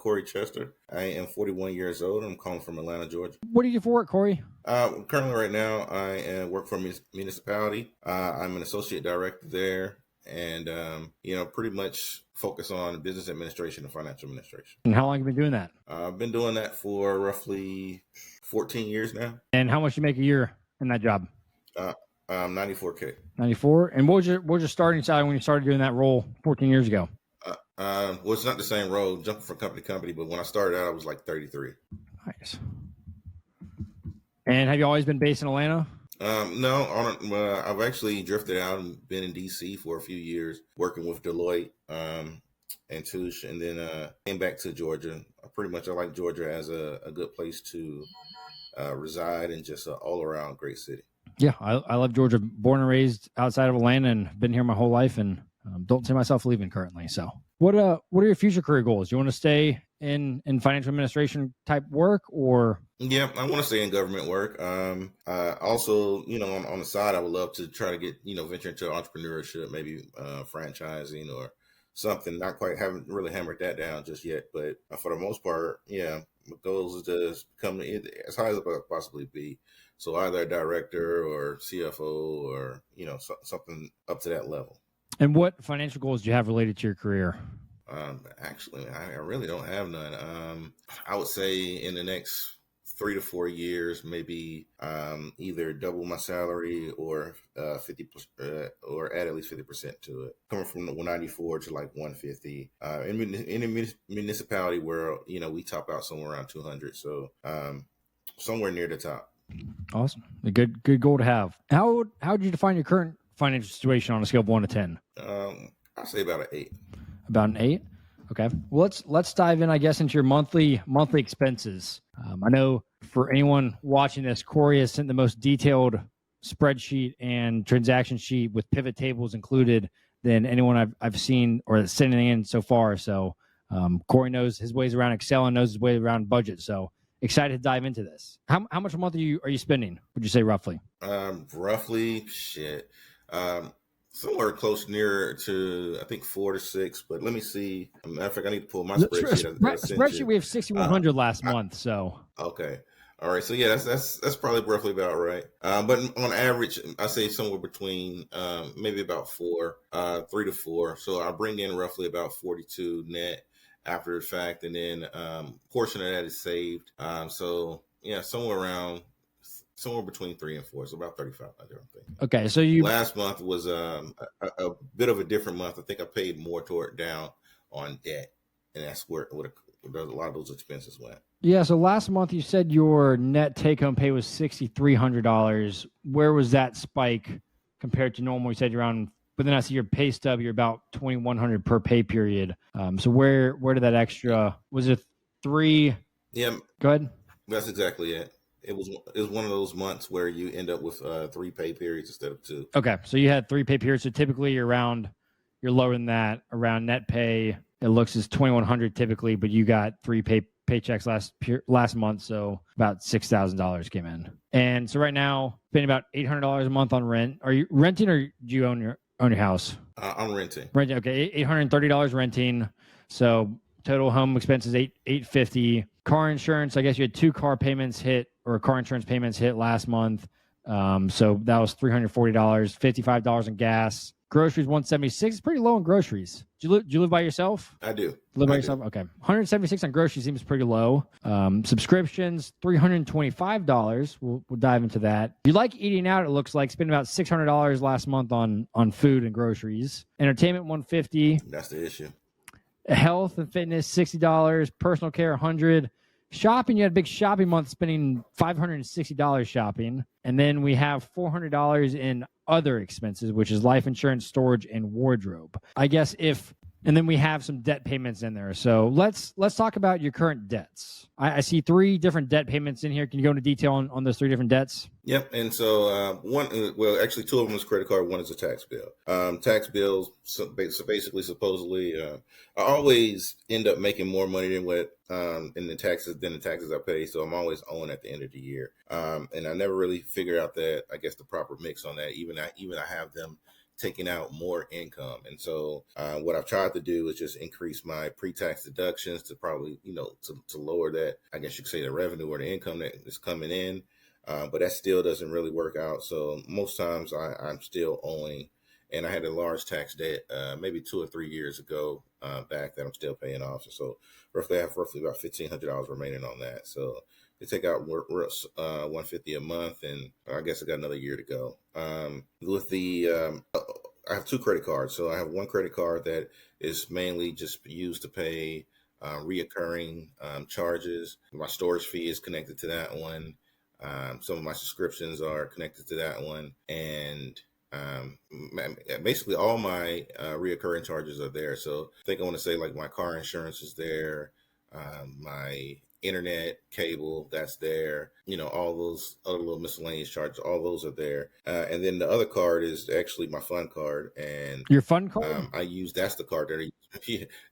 Corey Chester. I am 41 years old. I'm calling from Atlanta, Georgia. What do you do for work, Corey? Currently, right now, I work for a municipality. I'm an associate director there, and pretty much focus on business administration and financial administration. And how long have you been doing that? I've been doing that for roughly 14 years now. And how much do you make a year in that job? $94K. 94. And what was your starting salary when you started doing that role 14 years ago? Well, it's not the same role, jumping from company to company, but when I started out, I was like 33. Nice. And have you always been based in Atlanta? No, I've actually drifted out and been in DC for a few years, working with Deloitte and Touche, and then came back to Georgia. I like Georgia as a good place to reside and just an all-around great city. Yeah, I love Georgia. Born and raised outside of Atlanta, and been here my whole life, and don't see myself leaving currently. So, what are your future career goals? Do you want to stay in financial administration type work, or? Yeah, I want to stay in government work. Also, on the side, I would love to try to get, venture into entrepreneurship, maybe franchising or something. Haven't really hammered that down just yet, but for the most part, yeah, my goals is to become as high as I could possibly be. So either a director or CFO or, something up to that level. And what financial goals do you have related to your career? Actually, I really don't have none. I would say in the next 3 to 4 years, maybe either double my salary or 50% or add at least 50% to it. Coming from 194 to like 150. In the municipality world, we top out somewhere around 200. So somewhere near the top. Awesome. A good goal to have. How would you define your current financial situation on a scale of 1 to 10? I'd say about an 8. About an 8? Okay. Well, let's dive in, I guess, into your monthly expenses. I know for anyone watching this, Corey has sent the most detailed spreadsheet and transaction sheet with pivot tables included than anyone I've seen or that's sending in so far. So Corey knows his ways around Excel and knows his way around budget. So excited to dive into this. How much a month are you spending? Would you say roughly? Somewhere close near to, I think, 4 to 6. But let me see. Matter of fact, I need to pull my spreadsheet. Spreadsheet, we have 6,100 last month. So okay, all right. So yeah, that's probably roughly about right. But on average, I say somewhere between maybe about 3 to 4. So I bring in roughly about 42 net after the fact, and then portion of that is saved. So yeah, somewhere between 3 and 4, so about 3,500, I think. Okay, so last month was a bit of a different month. I think I paid more down on debt, and that's where a lot of those expenses went. Yeah, so last month you said your net take-home pay was $6,300. Where was that spike compared to normal? You said you're around, but then I see your pay stub, you're about $2,100 per pay period. So where did that extra? Was it 3? Yeah. Go ahead. That's exactly it. It was one of those months where you end up with 3 pay periods instead of 2. Okay, so you had 3 pay periods. So typically you're lower than that. Around net pay, it looks as $2,100 typically, but you got 3 paychecks last month, so about $6,000 came in. And so right now, spending about $800 a month on rent. Are you renting or do you own your house? I'm renting. Renting. Okay, $830 renting. So total home expenses $850. Car insurance, I guess you had 2 car insurance payments hit last month. So that was $340, $55 in gas. Groceries, $176. It's pretty low on groceries. Do you live by yourself? I do. Live by yourself? Okay. $176 on groceries seems pretty low. Subscriptions, $325. We'll dive into that. If you like eating out, it looks like spending about $600 last month on food and groceries. Entertainment, $150. That's the issue. Health and fitness, $60. Personal care, $100. Shopping, you had a big shopping month, spending $560 shopping. And then we have $400 in other expenses, which is life insurance, storage, and wardrobe. I guess and then we have some debt payments in there. So let's talk about your current debts. I see 3 different debt payments in here. Can you go into detail on those 3 different debts? Yep. And so actually 2 of them is credit card. 1 is a tax bill. Tax bills, so basically, supposedly, I always end up making more money than the taxes I pay. So I'm always owing at the end of the year. And I never really figured out the proper mix on that. Even I have them taking out more income. And so what I've tried to do is just increase my pre-tax deductions to probably, to lower that, I guess you could say, the revenue or the income that is coming in. But that still doesn't really work out. So most times I'm still owing, and I had a large tax debt maybe 2 or 3 years ago back that I'm still paying off. So I have roughly about $1,500 remaining on that. So they take out $150 a month, and I guess I got another year to go. With the I have 2 credit cards. So I have one credit card that is mainly just used to pay reoccurring charges. My storage fee is connected to that one. Some of my subscriptions are connected to that one, and basically all my reoccurring charges are there. So I think I want to say like my car insurance is there, my internet cable, that's there, all those other little miscellaneous charges, all those are there. And then the other card is actually my fun card, and Your fun card? that's the card that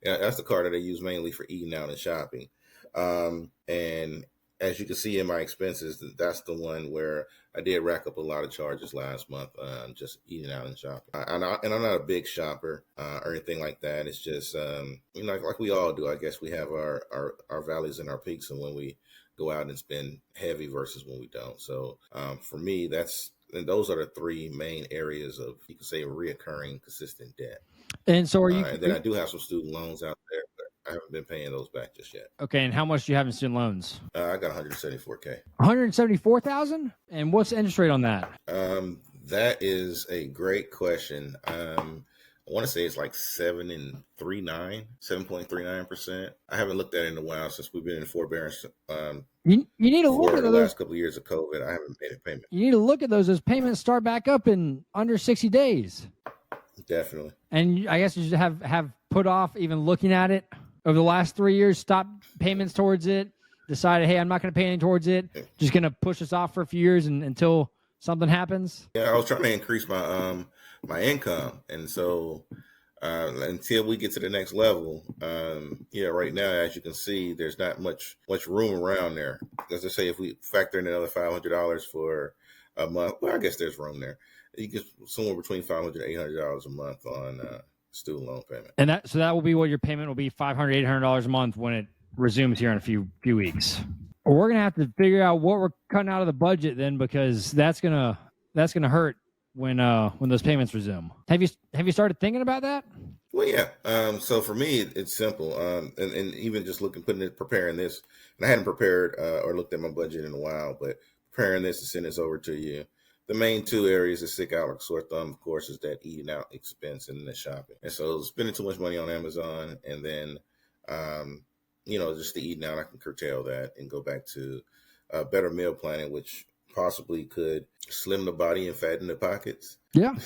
that's the card that I use mainly for eating out and shopping. And as you can see in my expenses, that's the one where I did rack up a lot of charges last month, just eating out and shopping. I'm not a big shopper or anything like that. It's just, like we all do. I guess we have our valleys and our peaks, and when we go out and spend heavy versus when we don't. So for me, those are the 3 main areas of, you could say, reoccurring consistent debt. And so and then I do have some student loans out there, but I haven't been paying those back just yet. Okay, and how much do you have in student loans? I got $174K. $174,000? And what's the interest rate on that? That is a great question. I want to say it's like 7.39%. I haven't looked at it in a while since we've been in forbearance. You need to look for at the those. last couple of years of COVID. I haven't made a payment. You need to look at those. Those payments start back up in under 60 days. Definitely. And I guess you should have put off even looking at it over the last 3 years, stopped payments towards it, decided, hey, I'm not going to pay anything towards it, just going to push this off for a few years until something happens. Yeah, I was trying to increase my my income, and so until we get to the next level, right now, as you can see, there's not much room around there. As I say, if we factor in another $500 for a month, well, I guess there's room there. You get somewhere between $500 and $800 a month on student loan payment. And that will be what your payment will be, $500, $800 a month when it resumes here in a few weeks. We're gonna have to figure out what we're cutting out of the budget then, because that's gonna hurt when those payments resume. Have you started thinking about that? Well, yeah. So for me, it's simple. And even just preparing this, and I hadn't prepared or looked at my budget in a while, but preparing this to send this over to you. The main 2 areas that stick out like sore thumb, of course, is that eating out expense and the shopping. And so spending too much money on Amazon, and then, just the eating out, I can curtail that and go back to better meal planning, which possibly could slim the body and fatten the pockets. Yeah,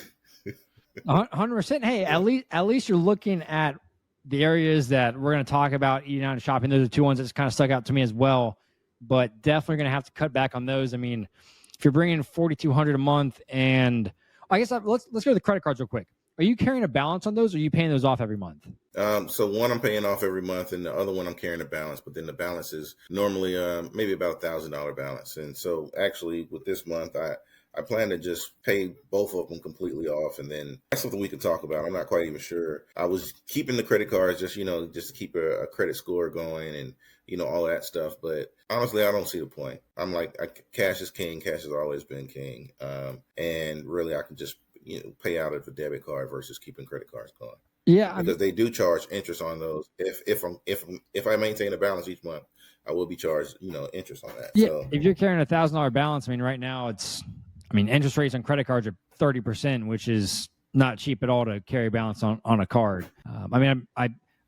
100%. Hey, at least you're looking at the areas that we're going to talk about, eating out and shopping. Those are 2 ones that's kind of stuck out to me as well, but definitely going to have to cut back on those. I mean, if you're bringing $4,200 a month, and I guess let's go to the credit cards real quick. Are you carrying a balance on those, or are you paying those off every month? So one I'm paying off every month, and the other one I'm carrying a balance. But then the balance is normally maybe about $1,000 balance. And so actually with this month, I plan to just pay both of them completely off, and then that's something we can talk about. I'm not quite even sure. I was keeping the credit cards just to keep a credit score going and all that stuff. But honestly, I don't see the point. I'm like, cash is king. Cash has always been king. And really, I can just pay out of a debit card versus keeping credit cards going. Yeah, because they do charge interest on those. If I maintain a balance each month, I will be charged interest on that. Yeah, so, if you're carrying $1,000 balance, I mean, right now interest rates on credit cards are 30%, which is not cheap at all to carry a balance on a card.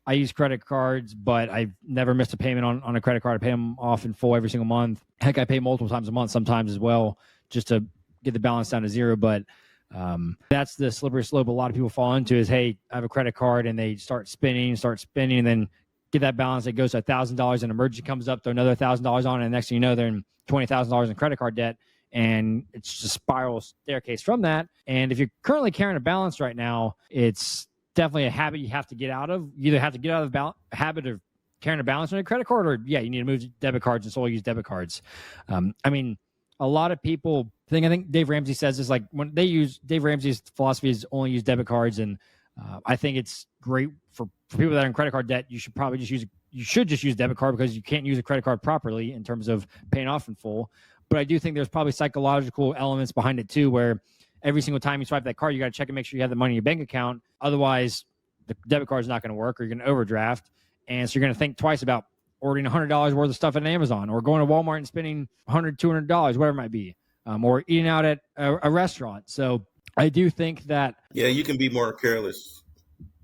I use credit cards, but I've never missed a payment on a credit card. I pay them off in full every single month. Heck, I pay multiple times a month sometimes as well, just to get the balance down to zero. But that's the slippery slope a lot of people fall into is, hey, I have a credit card, and they start spending, and then get that balance that goes to $1,000, and emergency comes up, throw another $1,000 on it, and next thing you know, they're in $20,000 in credit card debt. And it's just a spiral staircase from that. And if you're currently carrying a balance right now, it's definitely a habit you have to get out of. You either have to get out of the habit of carrying a balance on your credit card, or you need to move to debit cards and solely use debit cards. A a lot of people think, I think Dave Ramsey says is like when they use Dave Ramsey's philosophy is only use debit cards. And I think it's great for people that are in credit card debt. You should probably just use debit card because you can't use a credit card properly in terms of paying off in full. But I do think there's probably psychological elements behind it too, where every single time you swipe that card, you got to check and make sure you have the money in your bank account. Otherwise, the debit card is not going to work, or you're going to overdraft. And so you're going to think twice about ordering $100 worth of stuff at Amazon, or going to Walmart and spending $100, $200, whatever it might be, or eating out at a restaurant. So I do think that. Yeah, you can be more careless.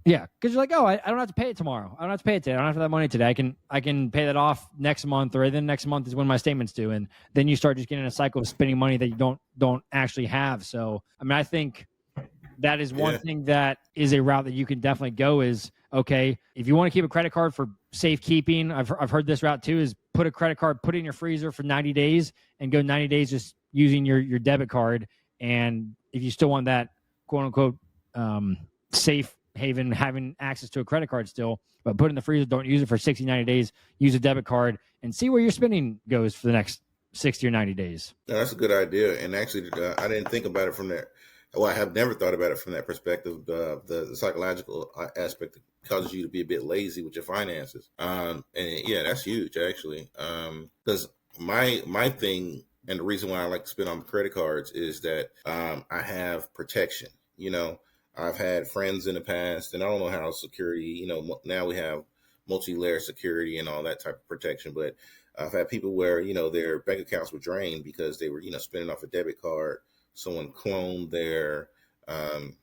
Yeah, because you're like, oh, I don't have to pay it tomorrow. I don't have to pay it today. I don't have that money today. I can pay that off next month, or then next month is when my statement's due. And then you start just getting in a cycle of spending money that you don't actually have. So, I mean, I think that is one thing that is a route that you can definitely go is, okay, if you want to keep a credit card for safekeeping, I've heard this route too, is put a credit card, put it in your freezer for 90 days and go 90 days just using your debit card. And if you still want that quote unquote safe haven, having access to a credit card still, but put it in the freezer, don't use it for 60, 90 days, use a debit card and see where your spending goes for the next 60 or 90 days. No, that's a good idea. And actually, I didn't think about it from that. Well, I have never thought about it from that perspective. The psychological aspect that causes you to be a bit lazy with your finances. And yeah, that's huge actually. Because my thing, and the reason why I like to spend on credit cards is that I have protection. You know, I've had friends in the past, and I don't know how security. You know, now we have multi-layer security and all that type of protection, but I've had people where, you know, their bank accounts were drained because they were, you know, spending off a debit card. Someone cloned their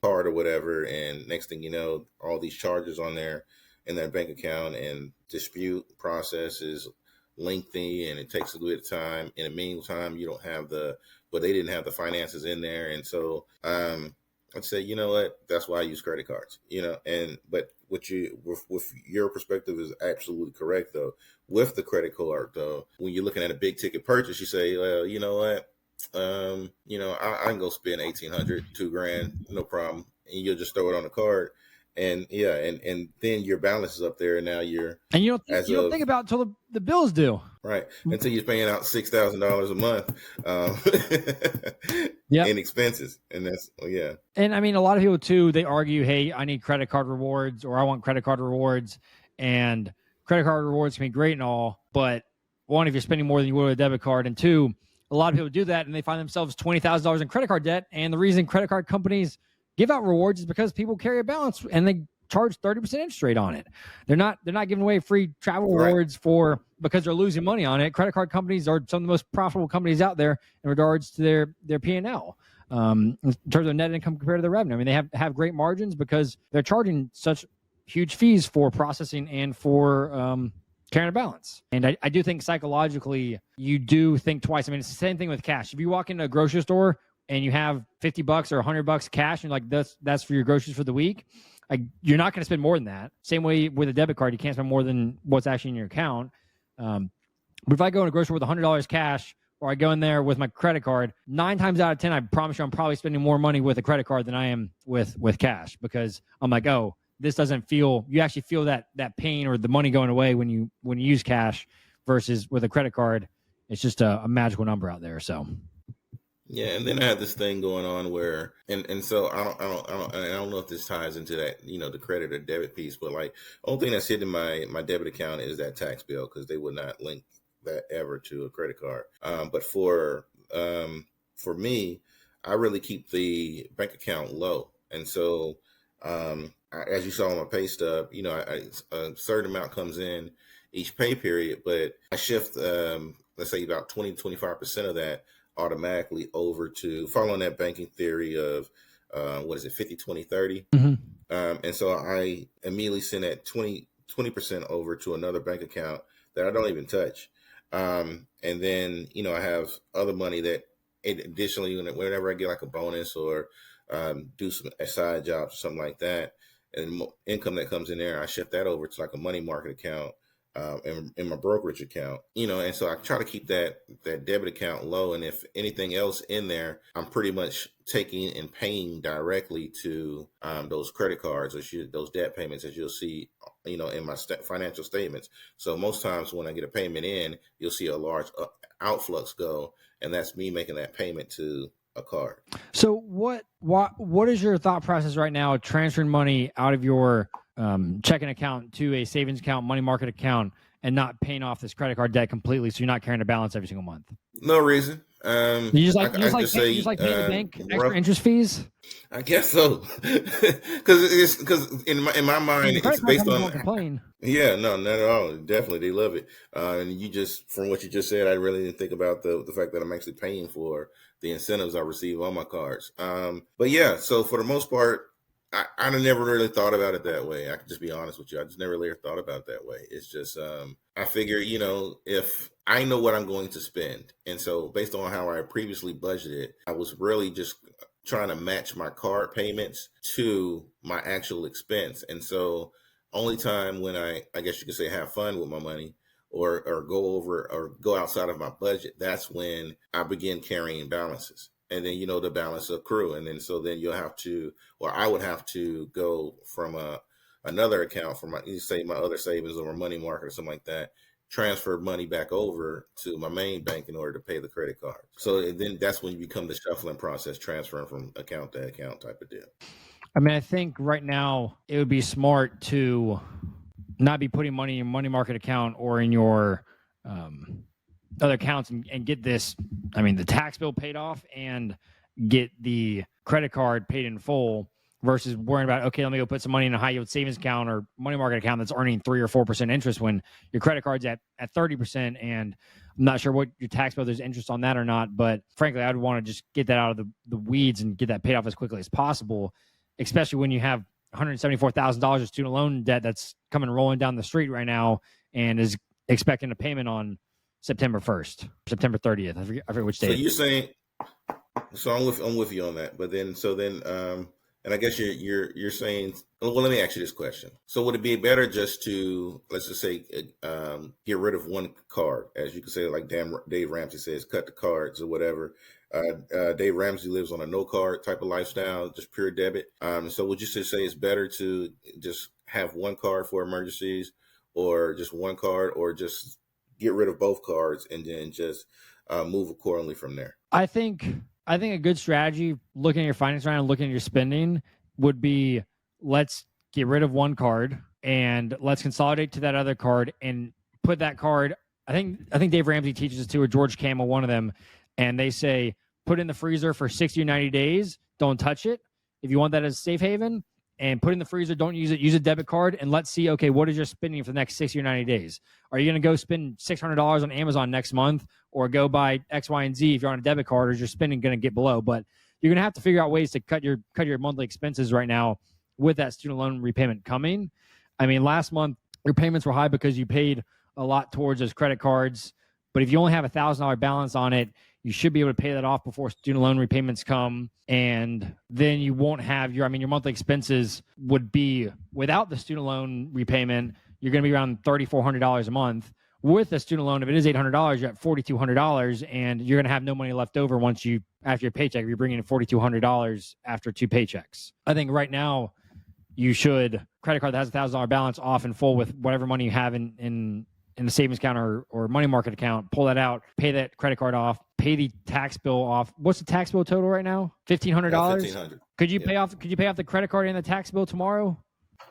card or whatever, and next thing you know, all these charges on there in their bank account, and dispute process is lengthy and it takes a bit of time. In the meantime, you don't have they didn't have the finances in there, and so I'd say, you know what, that's why I use credit cards. You know, but with your perspective is absolutely correct though. With the credit card though, when you're looking at a big ticket purchase, you say, well, you know what. You know, I can go spend $1,800, $2,000, no problem, and you'll just throw it on the card, and yeah, and then your balance is up there, and now you don't think about it until the bills due, right? Until you're paying out $6,000 a month, in expenses, and that's And I mean, a lot of people too, they argue, hey, I need credit card rewards, or I want credit card rewards, and credit card rewards can be great and all, but one, if you're spending more than you would with a debit card, and two, a lot of people do that and they find themselves $20,000 in credit card debt. And the reason credit card companies give out rewards is because people carry a balance and they charge 30% interest rate on it. They're not giving away free travel rewards because they're losing money on it. Credit card companies are some of the most profitable companies out there in regards to their P&L. In terms of net income compared to their revenue. I mean, they have great margins because they're charging such huge fees for processing and for carrying a balance. And I do think psychologically, you do think twice. I mean, it's the same thing with cash. If you walk into a grocery store and you have $50 or $100 cash, and like that's for your groceries for the week, you're not going to spend more than that. Same way with a debit card, you can't spend more than what's actually in your account. But if I go in a grocery with $100 cash, or I go in there with my credit card, 9 times out of 10, I promise you I'm probably spending more money with a credit card than I am with cash, because I'm like, oh, this doesn't feel, you actually feel that pain or the money going away when you use cash, versus with a credit card, it's just a magical number out there. So yeah, and then I have this thing going on where, and so I don't know if this ties into that, you know, the credit or debit piece, but like, the only thing that's hitting my debit account is that tax bill, because they would not link that ever to a credit card. But for me, I really keep the bank account low, and so as you saw on my pay stub, you know, a certain amount comes in each pay period, but I shift, let's say about 20-25% of that automatically over to, following that banking theory of, 50-20-30. Mm-hmm. And so I immediately send that 20% over to another bank account that I don't even touch. And then, you know, I have other money that additionally, whenever I get like a bonus or do some side jobs or something like that, and income that comes in there, I shift that over to like a money market account in my brokerage account, you know. And so I try to keep that debit account low. And if anything else in there, I'm pretty much taking and paying directly to those credit cards or those debt payments, as you'll see, you know, in my financial statements. So most times when I get a payment in, you'll see a large outflux go, and that's me making that payment to a card. So what is your thought process right now transferring money out of your checking account to a savings account, money market account, and not paying off this credit card debt completely, so you're not carrying a balance every single month? No reason. You just like paying the bank extra interest fees? I guess so, because in my mind it's based on. Complain. Yeah, no, not at all. Definitely, they love it. And you just, from what you just said, I really didn't think about the fact that I'm actually paying for the incentives I receive on my cards. But yeah, so for the most part, I never really thought about it that way. I can just be honest with you. I just never really thought about it that way. It's just, I figure, if I know what I'm going to spend, and so based on how I previously budgeted, I was really just trying to match my card payments to my actual expense. And so only time when I guess you could say have fun with my money or go over or go outside of my budget, that's when I begin carrying balances. And then, the balance accrue. And then, so then I would have to go from another account for my other savings or money market or something like that, transfer money back over to my main bank in order to pay the credit card. So then that's when you become the shuffling process, transferring from account to account type of deal. I mean, I think right now it would be smart to not be putting money in your money market account or in your other accounts and get this, the tax bill paid off and get the credit card paid in full versus worrying about, okay, let me go put some money in a high yield savings account or money market account that's earning 3 or 4% interest when your credit card's at 30%. And I'm not sure what your tax bill, there's interest on that or not. But frankly, I'd want to just get that out of the weeds and get that paid off as quickly as possible, especially when you have $174,000 of student loan debt that's coming rolling down the street right now and is expecting a payment on September 1st, September 30th. I forget which day. So you're saying, so I'm with you on that. But then, and I guess you're saying, well, let me ask you this question. So would it be better just to, let's just say, get rid of one card, as you can say, like Dave Ramsey says, cut the cards or whatever. Dave Ramsey lives on a no card type of lifestyle, just pure debit. So would you just say it's better to just have one card for emergencies, or just one card, or just get rid of both cards and then just move accordingly from there? I think a good strategy, looking at your finance around and looking at your spending, would be, let's get rid of one card and let's consolidate to that other card and put that card. I think Dave Ramsey teaches us to, or George Camel, one of them, and they say put in the freezer for 60 or 90 days. Don't touch it. If you want that as a safe haven, and put in the freezer, don't use it. Use a debit card, and let's see, okay, what is your spending for the next 60 or 90 days? Are you going to go spend $600 on Amazon next month, or go buy X, Y, and Z if you're on a debit card, or is your spending going to get below? But you're going to have to figure out ways to cut your monthly expenses right now with that student loan repayment coming. Last month, your payments were high because you paid a lot towards those credit cards. But if you only have $1,000 balance on it, you should be able to pay that off before student loan repayments come. And then you won't have your monthly expenses would be, without the student loan repayment, you're going to be around $3,400 a month. With a student loan, if it is $800, you're at $4,200, and you're going to have no money left over after your paycheck. You're bringing in $4,200 after 2 paychecks. I think right now you should, credit card that has $1,000 balance off in full with whatever money you have in the savings account or money market account, pull that out, pay that credit card off, pay the tax bill off. What's the tax bill total right now? $1,500. $1,500. Could you pay off the credit card and the tax bill tomorrow?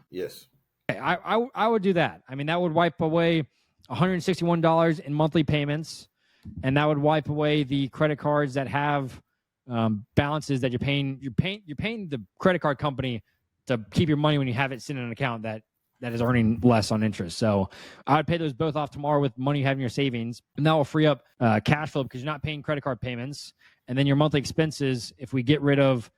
Yes. Okay, I would do that. That would wipe away $161 in monthly payments, and that would wipe away the credit cards that have balances that you're paying the credit card company to keep your money when you have it sitting in an account that is earning less on interest. So I would pay those both off tomorrow with money you have in your savings, and that will free up cash flow because you're not paying credit card payments. And then your monthly expenses, if we get rid of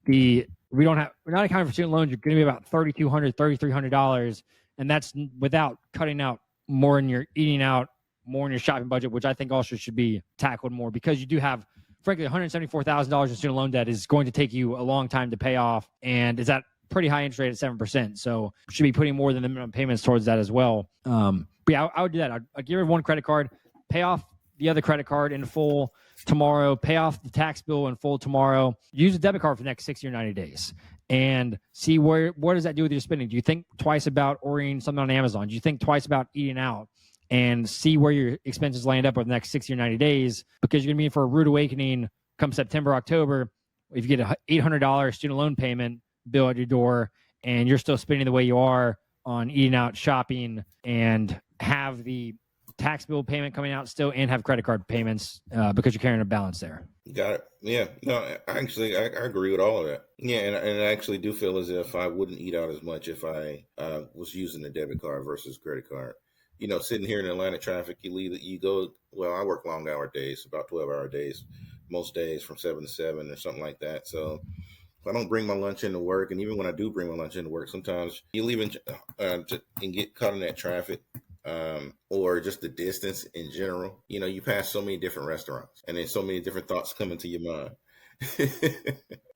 we're not accounting for student loans, you're going to be about $3,200, $3,300, and that's without cutting out more in your eating out, more in your shopping budget, which I think also should be tackled more, because you do have, frankly, $174,000 in student loan debt is going to take you a long time to pay off, and is at pretty high interest rate at 7%. So should be putting more than the minimum payments towards that as well. But yeah, I would do that. I'd get rid of one credit card, pay off the other credit card in full tomorrow, pay off the tax bill in full tomorrow, use a debit card for the next 60 or 90 days, and see what does that do with your spending. Do you think twice about ordering something on Amazon? Do you think twice about eating out? and see where your expenses land up over the next 60 or 90 days, because you're going to be in for a rude awakening come September, October. If you get an $800 student loan payment bill at your door and you're still spending the way you are on eating out, shopping, and have the tax bill payment coming out still and have credit card payments because you're carrying a balance there. Got it. Yeah. No, actually, I agree with all of that. Yeah, and I actually do feel as if I wouldn't eat out as much if I was using a debit card versus credit card. Sitting here in Atlanta traffic, you go. Well, I work long hour days, about 12-hour days, most days from 7 to 7 or something like that. So if I don't bring my lunch into work, and even when I do bring my lunch into work, sometimes you leave and get caught in that traffic. Or just the distance in general. You pass so many different restaurants, and then so many different thoughts come into your mind.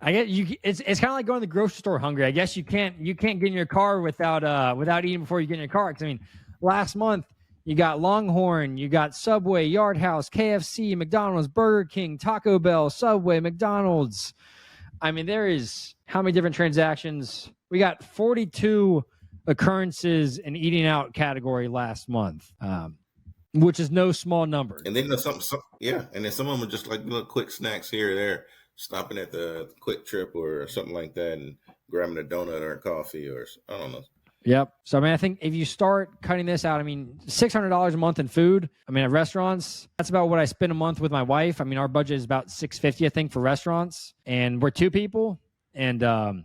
I guess it's kind of like going to the grocery store hungry. I guess you can't get in your car without eating before you get in your car. Because last month you got Longhorn, you got Subway, Yard House, KFC, McDonald's, Burger King, Taco Bell, Subway, McDonald's. There is how many different transactions? We got 42 occurrences in eating out category last month, which is no small number. And then and then some of them are just like little quick snacks here or there, stopping at the Quick Trip or something like that and grabbing a donut or a coffee or I don't know. Yep. So I think if you start cutting this out, $600 a month in food. At restaurants, that's about what I spend a month with my wife. Our budget is about $650, I think, for restaurants, and we're two people. And I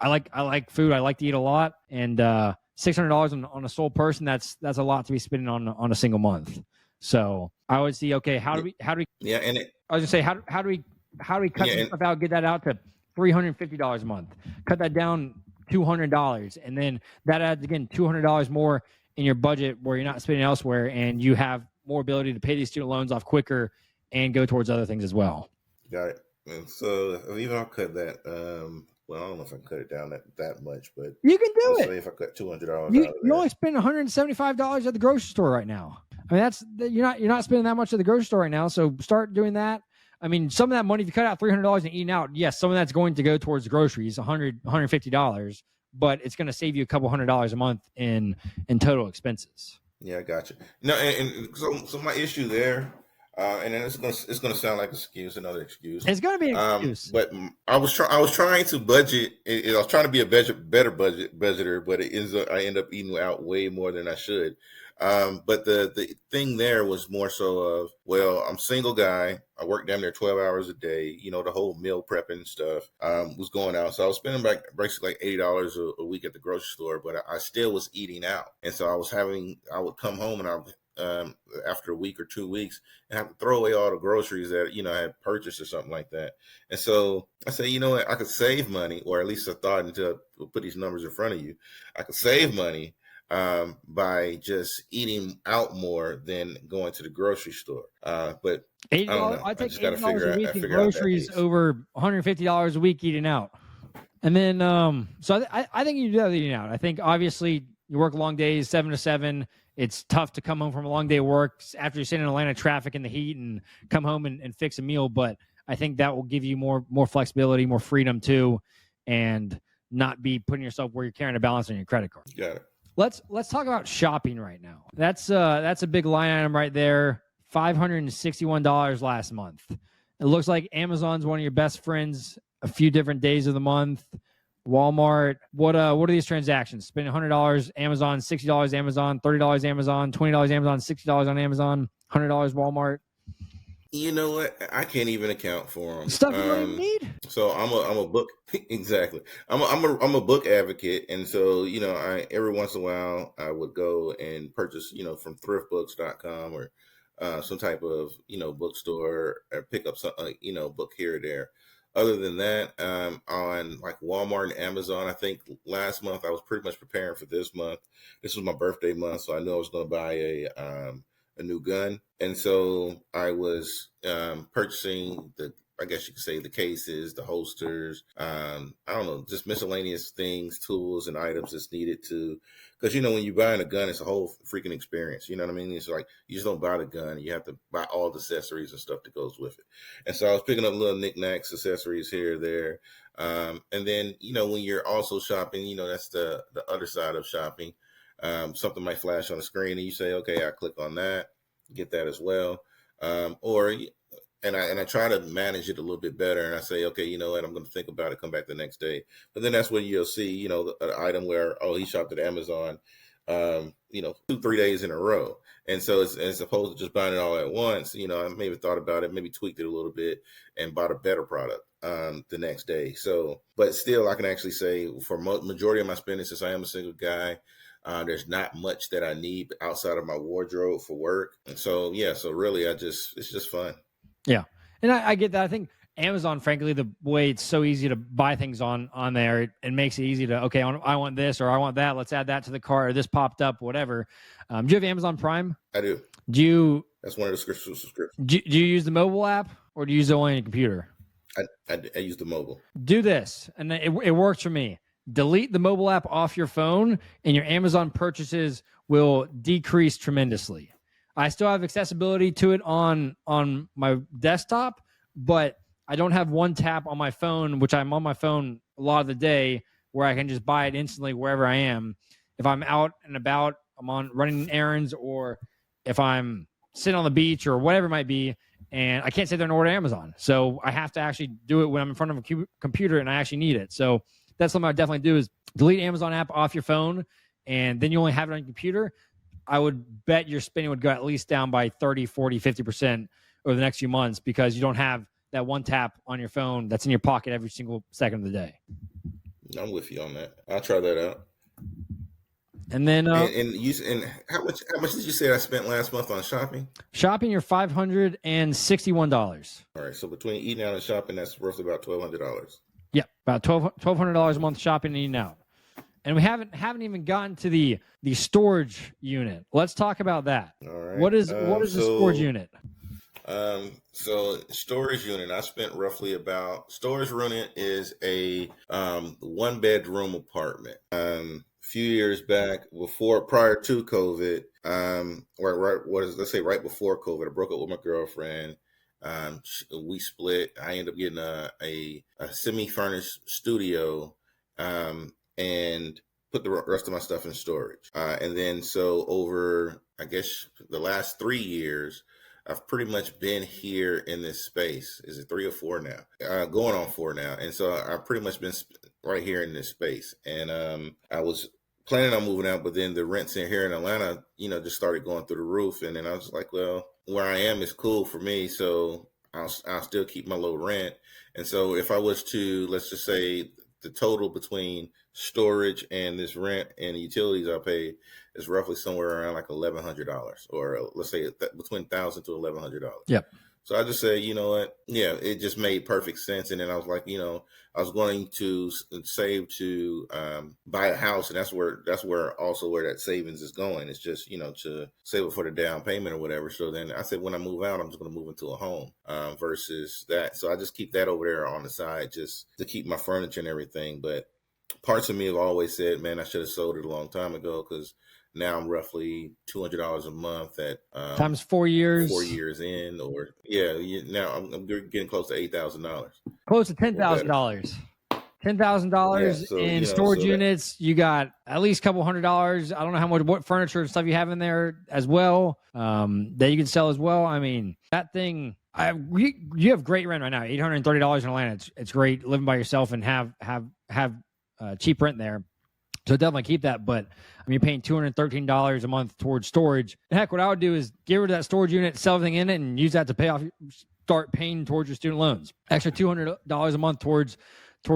like food. I like to eat a lot, and $600 on a sole person, that's a lot to be spending on a single month. So I would see, okay, how do we? Yeah, and I was gonna say, how do we cut this stuff out, get that out to $350 a month, cut that down $200, and then that adds again $200 more in your budget where you're not spending elsewhere, and you have more ability to pay these student loans off quicker and go towards other things as well. Got it. And so even I'll cut that. Well, I don't know if I can cut it down that much, but you can do it. Say if I cut $200, you only spend $175 at the grocery store right now. You're not spending that much at the grocery store right now. So start doing that. Some of that money, if you cut out $300 and eating out, yes, some of that's going to go towards the groceries, $150, but it's going to save you a couple $100 a month in total expenses. Yeah, I got you. No, and so my issue there. And then it's gonna sound like another excuse. It's gonna be an excuse. But I was trying to budget. I was trying to be a better budgeter, but I end up eating out way more than I should. But the thing there was more so of, well, I'm a single guy. I work down there 12 hours a day. The whole meal prepping stuff was going out. So I was spending basically like $80 a week at the grocery store, but I still was eating out. And so I would come home and after a week or 2 weeks and have to throw away all the groceries that I had purchased or something like that. And so I said, what, I could save money, or at least I thought, until I put these numbers in front of you, I could save money by just eating out more than going to the grocery store. But I don't know. I take $80 a week in groceries over $150 a week eating out. And then so I think you do that eating out. I think obviously you work long days, 7 to 7. It's tough to come home from a long day of work after you're sitting in Atlanta traffic in the heat and come home and fix a meal. But I think that will give you more flexibility, more freedom too, and not be putting yourself where you're carrying a balance on your credit card. Got it. Let's talk about shopping right now. That's a big line item right there. $561 last month. It looks like Amazon's one of your best friends a few different days of the month. Walmart, what are these transactions? Spending $100 Amazon, $60 Amazon, $30 Amazon, $20 Amazon, $60 on Amazon, $100 Walmart. You know what? I can't even account for them. Stuff you don't even need. So I'm a book exactly. I'm a book advocate, and so I every once in a while I would go and purchase from thriftbooks.com or some type of bookstore, or pick up some book here or there. Other than that, on like Walmart and Amazon, I think last month I was pretty much preparing for this month. This was my birthday month, so I knew I was going to buy a new gun, and so I was purchasing I guess you could say, the cases, the holsters, I don't know, just miscellaneous things, tools, and items that's needed to, because when you're buying a gun, it's a whole freaking experience. You know what I mean? It's like you just don't buy the gun; you have to buy all the accessories and stuff that goes with it. And so I was picking up little knickknacks, accessories here, there, and then when you're also shopping, that's the other side of shopping. something might flash on the screen and you say, okay, I click on that, get that as well. And I try to manage it a little bit better. And I say, okay, you know what, I'm going to think about it, come back the next day. But then that's when you'll see, an item where, oh, he shopped at Amazon, 2-3 days in a row. And so as opposed to just buying it all at once, I maybe thought about it, maybe tweaked it a little bit and bought a better product the next day. So, but still I can actually say for majority of my spending, since I am a single guy, there's not much that I need outside of my wardrobe for work. And so, so really it's just fun. Yeah. And I get that. I think Amazon, frankly, the way it's so easy to buy things on there, it makes it easy to, okay, I want this or I want that. Let's add that to the cart, or this popped up, whatever. Do you have Amazon Prime? I do. That's one of the subscriptions. Do you use the mobile app or do you use it only on your computer? I use the mobile. Do this, and it works for me. Delete the mobile app off your phone, and your Amazon purchases will decrease tremendously. I still have accessibility to it on my desktop, but I don't have one tap on my phone, which I'm on my phone a lot of the day, where I can just buy it instantly wherever I am. If I'm out and about, I'm on running errands, or if I'm sitting on the beach or whatever it might be, and I can't sit there and order Amazon. So I have to actually do it when I'm in front of a computer and I actually need it. So that's something I would definitely do, is delete Amazon app off your phone, and then you only have it on your computer. I would bet your spending would go at least down by 30, 40, 50% over the next few months, because you don't have that one tap on your phone that's in your pocket every single second of the day. I'm with you on that. I'll try that out. And then, and how much did you say I spent last month on shopping? Shopping, you're $561. All right, so between eating out and shopping, that's roughly about $1,200. Yeah, about $1,200 a month shopping and eating out. And we haven't even gotten to the storage unit. Let's talk about that. All right. What is the storage unit? So storage unit, I spent roughly about, storage unit is a 1-bedroom apartment. Few years back, prior to COVID, let's say right before COVID, I broke up with my girlfriend. We split. I ended up getting a semi-furnished studio, and put the rest of my stuff in storage. And then so over, I guess, the last 3 years, I've pretty much been here in this space. Is it 3 or 4 now? Going on 4 now. And so I've pretty much been right here in this space. And I was planning on moving out, but then the rents in here in Atlanta, just started going through the roof. And then I was like, well, where I am is cool for me, so I'll still keep my low rent. And so if I was to, let's just say, the total between storage and this rent and the utilities I pay is roughly somewhere around like $1,100, or let's say between $1,000 to $1,100. Yep. So I just say, you know what? Yeah, it just made perfect sense. And then I was like, I was going to save to buy a house, and that's where that savings is going. It's just, to save it for the down payment or whatever. So then I said, when I move out, I'm just going to move into a home versus that. So I just keep that over there on the side just to keep my furniture and everything. But parts of me have always said, man, I should have sold it a long time ago, because now I'm roughly $200 a month at times 4 years. 4 years in, or now I'm getting close to $8,000. Close to $10,000. $10,000 in storage units. You got at least a couple $100. I don't know what furniture and stuff you have in there as well, that you can sell as well. I mean, that thing. You have great rent right now, $830 in Atlanta. It's great living by yourself and have cheap rent there. So definitely keep that. But you're paying $213 a month towards storage. And heck, what I would do is get rid of that storage unit, sell everything in it, and use that to pay off, start paying towards your student loans. Extra $200 a month towards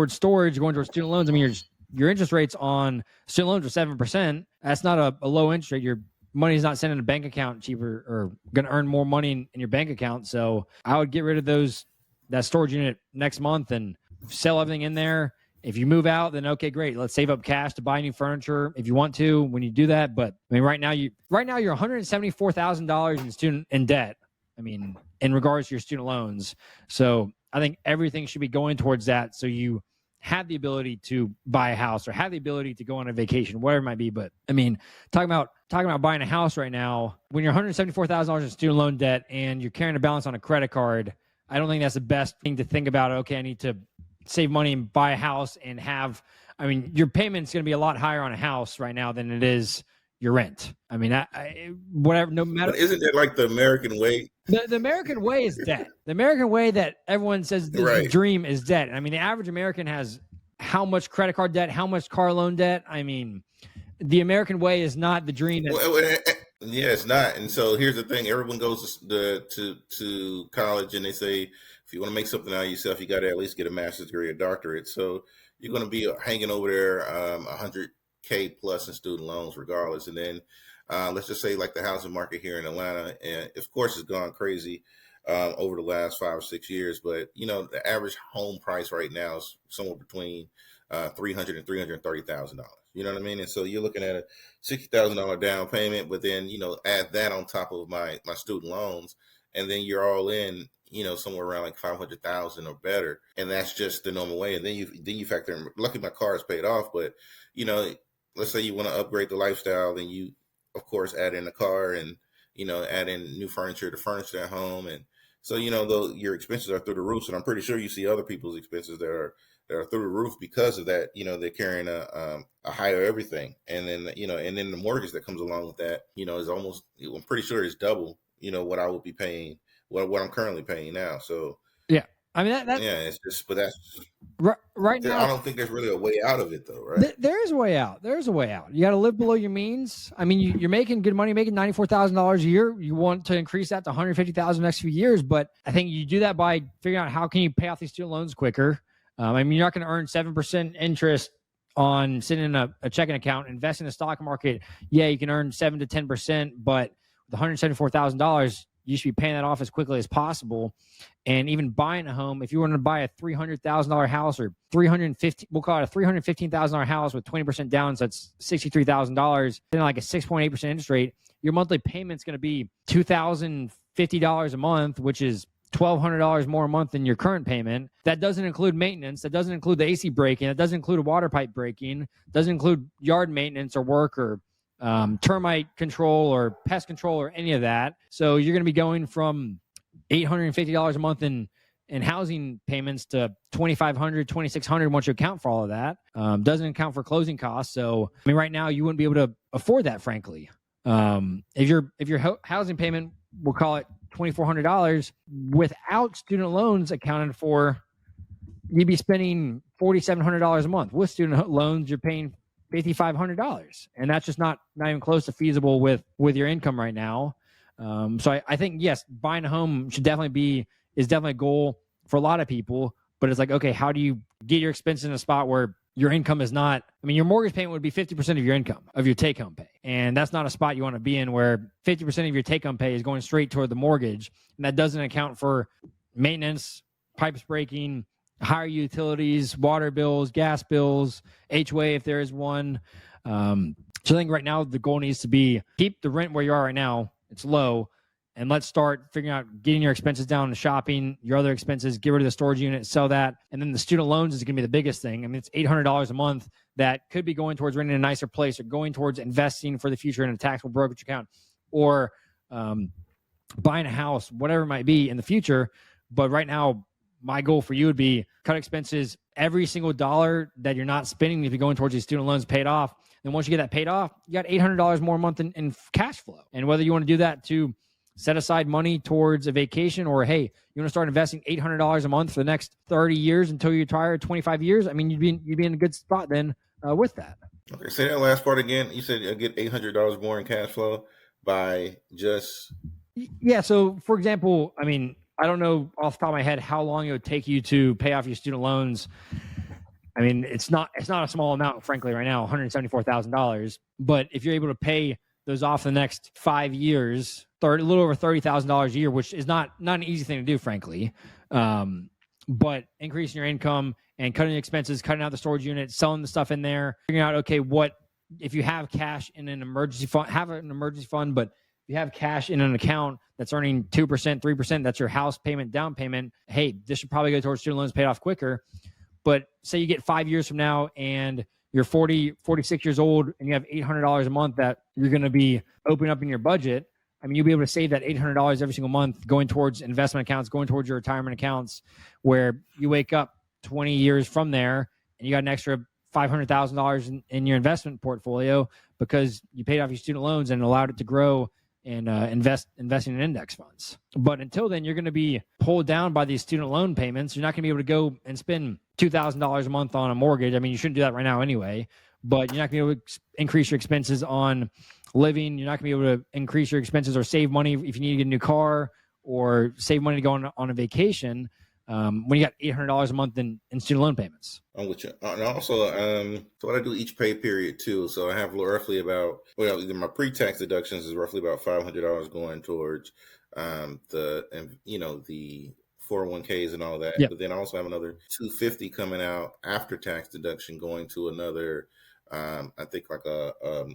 storage, going towards student loans. I mean, your interest rates on student loans are 7%. That's not a low interest rate. Your money's not sent in a bank account cheaper, or going to earn more money in your bank account. So I would get rid of that storage unit next month and sell everything in there. If you move out, then okay, great. Let's save up cash to buy new furniture if you want to when you do that. But I mean, right now you're $174,000 in debt. I mean, in regards to your student loans. So I think everything should be going towards that, so you have the ability to buy a house or have the ability to go on a vacation, whatever it might be. But I mean, talking about buying a house right now, when you're $174,000 in student loan debt and you're carrying a balance on a credit card, I don't think that's the best thing to think about. Okay, I need to save money and buy a house and your payment's going to be a lot higher on a house right now than it is, your rent. I mean, whatever, no matter. But isn't that like the American way? The American way is dead. The American way that everyone says is the dream is dead. I mean, the average American has how much credit card debt, how much car loan debt. I mean, the American way is not the dream. Yeah, it's not. And so here's the thing: everyone goes to college, and they say if you want to make something out of yourself, you got to at least get a master's degree or doctorate. So you're going to be hanging over there 100K plus in student loans, regardless. And then let's just say like the housing market here in Atlanta, and of course it's gone crazy over the last 5 or 6 years. But the average home price right now is somewhere between $300,000 and $330,000. You know what I mean? And so you're looking at a $60,000 down payment, but then add that on top of my student loans, and then you're all in somewhere around like 500,000 or better, and that's just the normal way. And then you factor in. Luckily, my car is paid off, but let's say you want to upgrade the lifestyle, then you of course add in the car and add in new furniture to furnish that home, and so though your expenses are through the roof, and I'm pretty sure you see other people's expenses that are through the roof because of that. They're carrying a higher everything, and then and then the mortgage that comes along with that is almost, I'm pretty sure it's double what I would be paying, what I'm currently paying now. So yeah, I mean that yeah, it's just, but that's right now. I don't think there's really a way out of it though, right? There is a way out. There's a way out. You got to live below your means. I mean, you're making good money, making $94,000 a year. You want to increase that to $150,000 next few years, but I think you do that by figuring out how can you pay off these student loans quicker. I mean, you're not going to earn 7% interest on sitting in a checking account. Invest in the stock market. Yeah, you can earn 7 to 10%, but with $174,000, you should be paying that off as quickly as possible. And even buying a home, if you want to buy a $300,000 house or we'll call it a $315,000 house with 20% down, so that's $63,000, then like a 6.8% interest rate, your monthly payment's going to be $2,050 a month, which is $1,200 more a month than your current payment. That doesn't include maintenance. That doesn't include the AC breaking. That doesn't include a water pipe breaking. Doesn't include yard maintenance or work or termite control or pest control or any of that. So you're going to be going from $850 a month in housing payments to $2,500, $2,600 once you account for all of that. Doesn't account for closing costs. So I mean, right now you wouldn't be able to afford that, frankly. If your housing payment, we'll call it $2,400, without student loans accounted for, you'd be spending $4,700 a month. With student loans, you're paying $5,500, and that's just not even close to feasible with your income right now. So I think, yes, buying a home is definitely a goal for a lot of people, but it's like, okay, how do you get your expenses in a spot where your income is not, I mean, your mortgage payment would be 50% of your income, of your take-home pay. And that's not a spot you want to be in, where 50% of your take-home pay is going straight toward the mortgage. And that doesn't account for maintenance, pipes breaking, higher utilities, water bills, gas bills, HOA if there is one. So I think right now the goal needs to be keep the rent where you are right now. It's low. And let's start figuring out getting your expenses down to shopping, your other expenses, get rid of the storage unit, sell that. And then the student loans is going to be the biggest thing. I mean, it's $800 a month that could be going towards renting a nicer place or going towards investing for the future in a taxable brokerage account or buying a house, whatever it might be in the future. But right now, my goal for you would be cut expenses. Every single dollar that you're not spending, if you're going towards these student loans paid off, then once you get that paid off, you got $800 more a month in cash flow. And whether you want to do that to set aside money towards a vacation, or hey, you want to start investing $800 a month for the next 30 years until you retire, 25 years. I mean, you'd be in a good spot then with that. Okay, say that last part again. You said you get $800 more in cash flow by just. Yeah. So for example, I mean, I don't know off the top of my head how long it would take you to pay off your student loans. I mean, it's not a small amount, frankly, right now, $174,000. But if you're able to pay those off the next 5 years, a little over $30,000 a year, which is not an easy thing to do, frankly. But increasing your income and cutting expenses, cutting out the storage unit, selling the stuff in there, figuring out, okay, what if you have cash in an emergency fund, have an emergency fund, but if you have cash in an account that's earning 2%, 3%, that's your house payment, down payment. Hey, this should probably go towards student loans paid off quicker. But say you get 5 years from now and you're 40, 46 years old and you have $800 a month that you're going to be opening up in your budget. I mean, you'll be able to save that $800 every single month going towards investment accounts, going towards your retirement accounts, where you wake up 20 years from there and you got an extra $500,000 in your investment portfolio because you paid off your student loans and allowed it to grow and investing in index funds. But until then, you're going to be pulled down by these student loan payments. You're not going to be able to go and spend $2,000 a month on a mortgage. I mean, you shouldn't do that right now anyway, but you're not going to be able to increase your expenses on living. You're not going to be able to increase your expenses or save money if you need to get a new car or save money to go on a vacation when you got $800 a month in student loan payments. I'm with you. And also, so what I do each pay period too. So I have roughly about, my pre-tax deductions is roughly about $500 going towards the 401ks and all that. Yep. But then I also have another $250 coming out after tax deduction going to another, I think like a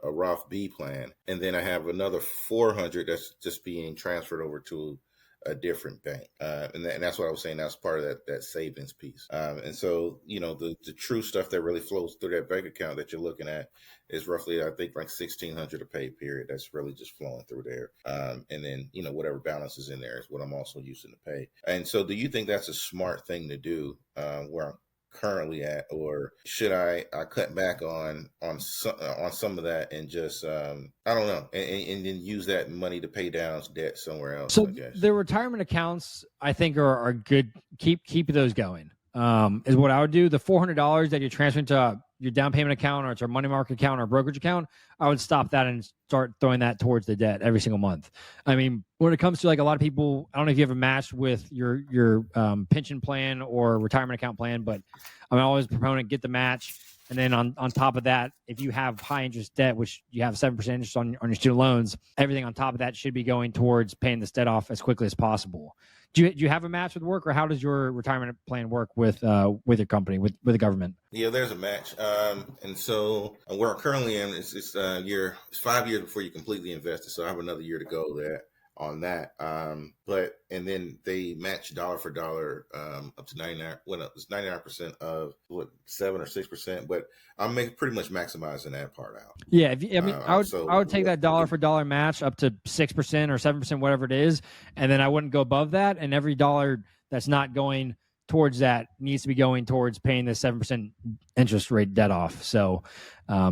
Roth B plan. And then I have another $400 that's just being transferred over to a different bank. And that's what I was saying. That's part of that savings piece. And so, the true stuff that really flows through that bank account that you're looking at is roughly, I think, like $1,600 a pay period. That's really just flowing through there. And then, whatever balance is in there is what I'm also using to pay. And so do you think that's a smart thing to do where I'm currently at, or should I cut back on some of that and just I don't know, and then use that money to pay down debt somewhere else? So I guess the retirement accounts, I think, are good. Keep those going. Is what I would do. The $400 that you're transferring to your down payment account or to a money market account or a brokerage account, I would stop that and start throwing that towards the debt every single month. I mean, when it comes to like a lot of people, I don't know if you have a match with your pension plan or retirement account plan, but I'm always a proponent, get the match. And then on top of that, if you have high interest debt, which you have 7% interest on your student loans, everything on top of that should be going towards paying this debt off as quickly as possible. Do you have a match with work, or how does your retirement plan work with your company, with the government? Yeah, there's a match. And so where I'm currently in, it's 5 years before you completely invest it. So I have another year to go there on that. And then they match dollar for dollar up to 99. Well, it's 99% of 7 or 6%, but I'm pretty much maximizing that part out. Yeah, I would take that dollar for dollar match up to 6% or 7%, whatever it is, and then I wouldn't go above that. And every dollar that's not going towards that needs to be going towards paying the 7% interest rate debt off. So,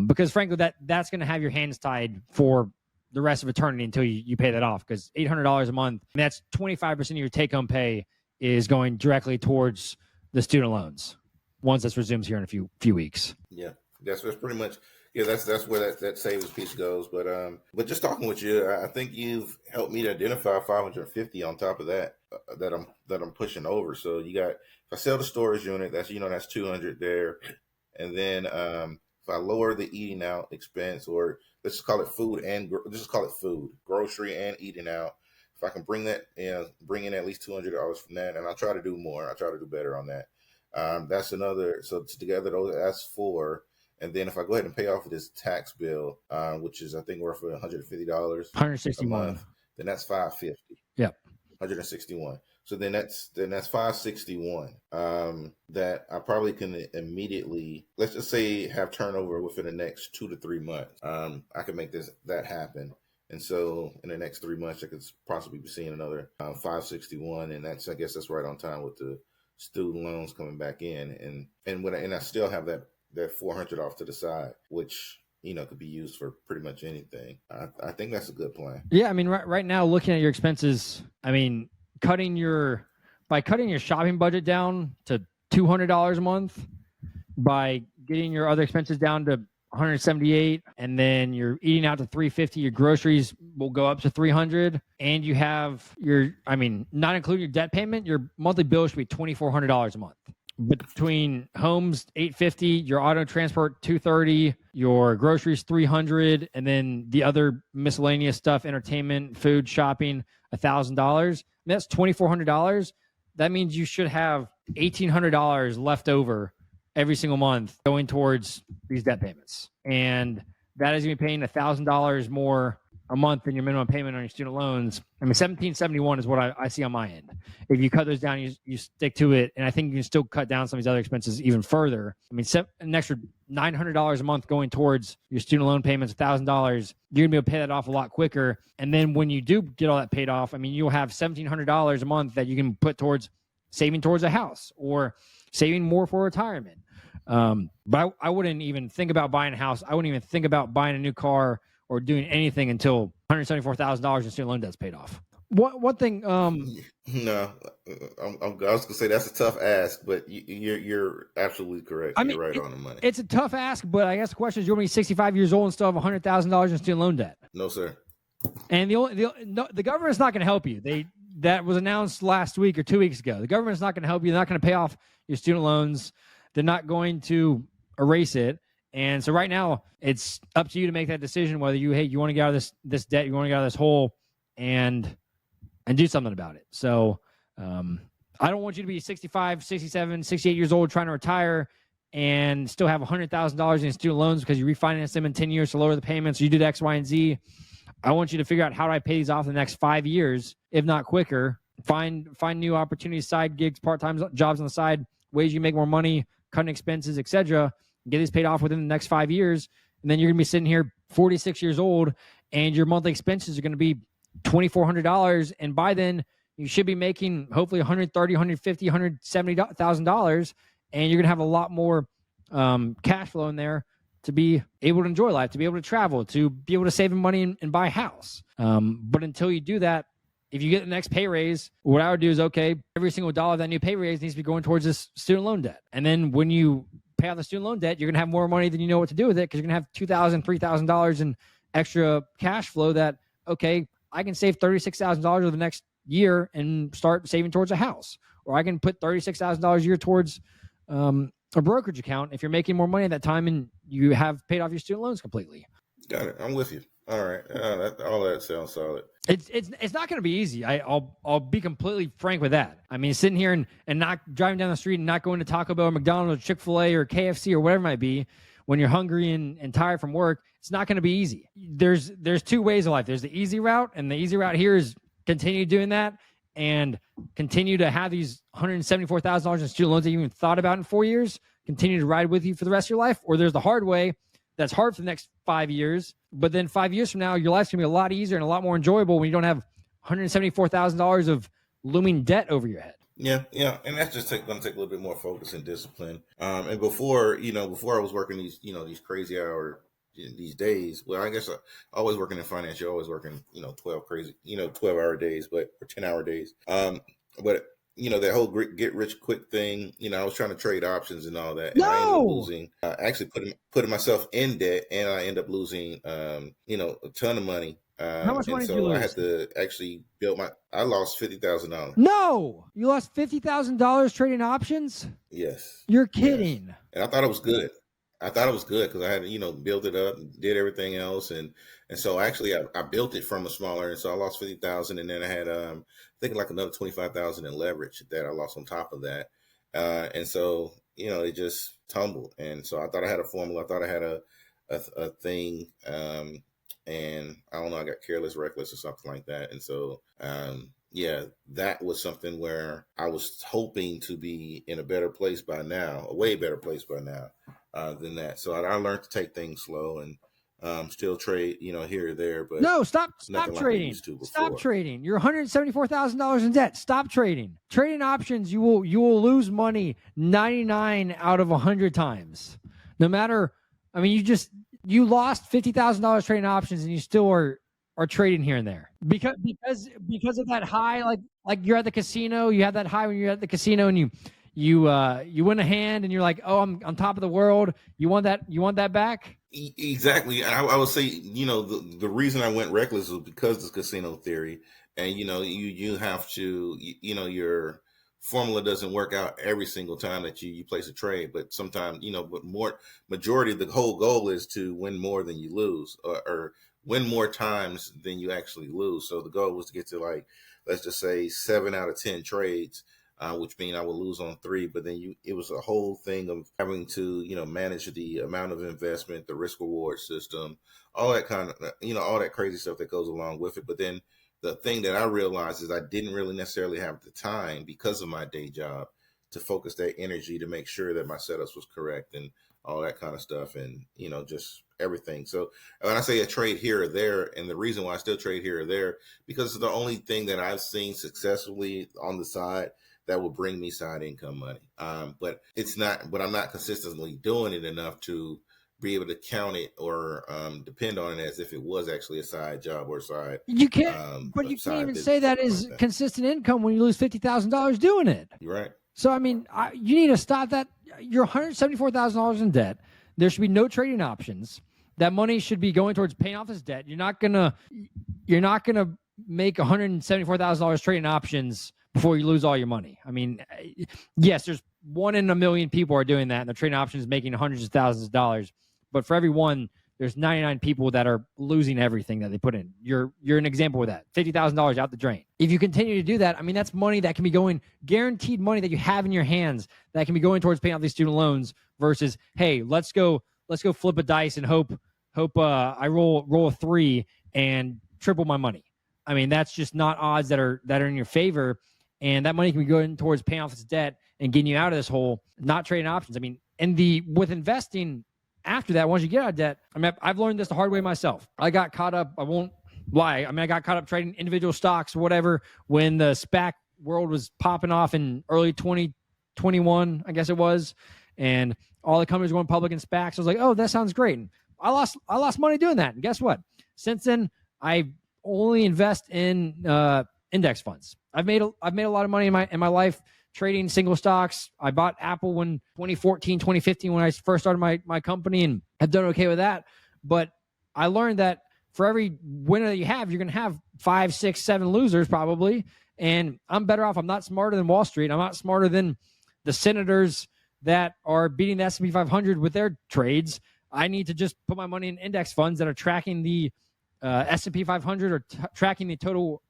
because frankly, that's going to have your hands tied for the rest of eternity until you pay that off, because $800 a month, that's 25% of your take-home pay is going directly towards the student loans once this resumes here in a few weeks. Yeah, that's pretty much. Yeah, that's where that savings piece goes. But just talking with you, I think you've helped me to identify 550 on top of that that I'm pushing over. So you got, if I sell the storage unit, that's 200 there, and then if I lower the eating out expense, or let's just call it food, grocery and eating out. If I can bring in at least $200 from that, and I'll try to do more. I'll try to do better on that. That's another. So together, that's 4. And then if I go ahead and pay off this tax bill, which is I think roughly $150, $161 a month, then that's $550. Yep. $161. So then that's $561 that I probably can immediately, let's just say, have turnover within the next 2 to 3 months. I can make that happen. And so in the next 3 months, I could possibly be seeing another 561, and I guess that's right on time with the student loans coming back in, and I still have that 400 off to the side, which could be used for pretty much anything. I think that's a good plan. Yeah, I mean, right now, looking at your expenses, I mean, cutting your shopping budget down to $200 a month, by getting your other expenses down to $178, and then you're eating out to $350, your groceries will go up to $300, and you have not including your debt payment, your monthly bill should be $2,400 a month. Between homes, $850, your auto transport, $230, your groceries, $300, and then the other miscellaneous stuff, entertainment, food, shopping, $1,000. That's $2,400. That means you should have $1,800 left over every single month going towards these debt payments, and that is going to be paying $1,000 more a month than your minimum payment on your student loans. I mean, $1,771 is what I see on my end. If you cut those down, you stick to it, and I think you can still cut down some of these other expenses even further. I mean, an extra $900 a month going towards your student loan payments, $1,000, you're going to be able to pay that off a lot quicker. And then when you do get all that paid off, I mean, you'll have $1,700 a month that you can put towards saving towards a house or saving more for retirement. But I wouldn't even think about buying a house. I wouldn't even think about buying a new car or doing anything until $174,000 in student loan debt's paid off. One thing, No, I was gonna say that's a tough ask, but you're absolutely correct. I mean, You're right on the money. It's a tough ask, but I guess the question is, you're going to be 65 years old and still have $100,000 in student loan debt. No, sir. And the government's not going to help you. That was announced last week or 2 weeks ago. The government's not going to help you. They're not going to pay off your student loans. They're not going to erase it. And so right now, it's up to you to make that decision whether you want to get out of this debt, you want to get out of this hole, and do something about it. So I don't want you to be 65, 67, 68 years old trying to retire and still have $100,000 in student loans because you refinanced them in 10 years to lower the payments. You did X, Y, and Z. I want you to figure out, how do I pay these off in the next 5 years, if not quicker? Find new opportunities, side gigs, part-time jobs on the side, ways you make more money, cutting expenses, etc. Get these paid off within the next 5 years. And then you're going to be sitting here 46 years old and your monthly expenses are going to be $2,400. And by then you should be making hopefully $130,000, $150,000, $170,000. And you're going to have a lot more cash flow in there to be able to enjoy life, to be able to travel, to be able to save money and buy a house. But until you do that, if you get the next pay raise, what I would do is, okay, every single dollar of that new pay raise needs to be going towards this student loan debt. And then when you pay off the student loan debt, you're going to have more money than you know what to do with it, because you're going to have $2,000, $3,000 in extra cash flow that, okay, I can save $36,000 over the next year and start saving towards a house. Or I can put $36,000 a year towards a brokerage account if you're making more money at that time and you have paid off your student loans completely. Got it. I'm with you. All right. All that sounds solid. It's not going to be easy. I'll be completely frank with that. I mean, sitting here and not driving down the street and not going to Taco Bell or McDonald's or Chick-fil-A or KFC or whatever it might be when you're hungry and tired from work, it's not going to be easy. There's two ways of life. There's the easy route, and the easy route here is continue doing that and continue to have these $174,000 in student loans that you even thought about in 4 years, continue to ride with you for the rest of your life. Or there's the hard way that's hard for the next 5 years, but then 5 years from now, your life's going to be a lot easier and a lot more enjoyable when you don't have $174,000 of looming debt over your head. Yeah, and that's just going to take a little bit more focus and discipline. And before I was working these crazy hour these days. Well, I guess always working in finance, you're always working 12-hour days, or 10-hour days. But that whole get rich quick thing. I was trying to trade options and all that, and I ended up losing. Actually putting myself in debt, and I ended up losing a ton of money. How much money did you lose? I had to actually I lost $50,000. No, you lost $50,000 trading options? Yes. You're kidding. Yes. And I thought it was good. Because I had, built it up, and did everything else. And so actually I built it from a smaller, and so I lost 50,000. And then I had, I think like another 25,000 in leverage that I lost on top of that. And so, it just tumbled. And so I thought I had a formula. I thought I had a thing. And I don't know, I got careless, reckless or something like that. And so, that was something where I was hoping to be in a better place by now, a way better place by now than that. So I learned to take things slow and still trade, here or there. But no, stop trading. Stop trading. You're $174,000 in debt. Stop trading. Trading options, you will lose money 99 out of 100 times. No matter, I mean, you lost $50,000 trading options, and you still are trading here and there because of that high, like you're at the casino. You have that high when you're at the casino, and you win a hand, and you're like, oh, I'm on top of the world. You want that back? Exactly. And I would say, the reason I went reckless was because of the casino theory, and you have to, your formula doesn't work out every single time that you place a trade, but sometimes, but majority of the whole goal is to win more than you lose, or win more times than you actually lose. So the goal was to get to, let's just say 7 out of 10 trades, which means I would lose on 3, but then it was a whole thing of having to, manage the amount of investment, the risk reward system, all that kind of, all that crazy stuff that goes along with it. But then the thing that I realized is I didn't really necessarily have the time, because of my day job, to focus that energy to make sure that my setups was correct and all that kind of stuff, and just everything. So when I say a trade here or there, and the reason why I still trade here or there, because it's the only thing that I've seen successfully on the side that will bring me side income money. But I'm not consistently doing it enough to be able to count it or depend on it as if it was actually a side job or side. You can't, but you can't even say that is consistent income when you lose $50,000 doing it. You're right. So, I mean, you need to stop that. You're $174,000 in debt. There should be no trading options. That money should be going towards paying off this debt. You're not gonna make $174,000 trading options before you lose all your money. I mean, yes, there's 1 in a million people are doing that, and they're trading options making hundreds of thousands of dollars. But for every one, there's 99 people that are losing everything that they put in. You're an example of that. $50,000 out the drain. If you continue to do that, I mean, that's money that can be going, guaranteed money that you have in your hands that can be going towards paying off these student loans versus, hey, let's go flip a dice and hope I roll a 3 and triple my money. I mean, that's just not odds that are in your favor. And that money can be going towards paying off this debt and getting you out of this hole, not trading options. I mean, with investing after that, once you get out of debt, I mean, I've learned this the hard way myself. I got caught up. I won't lie. I mean, I got caught up trading individual stocks or whatever when the SPAC world was popping off in early 2021, I guess it was. And all the companies going public in SPACs. I was like, oh, that sounds great. And I lost money doing that. And guess what? Since then, I only invest in index funds. I've made a lot of money in my life trading single stocks. I bought Apple in 2014, 2015 when I first started my company, and have done okay with that. But I learned that for every winner that you have, you're going to have 5, 6, 7 losers probably. And I'm better off. I'm not smarter than Wall Street. I'm not smarter than the senators that are beating the S&P 500 with their trades. I need to just put my money in index funds that are tracking the S&P 500 or tracking the total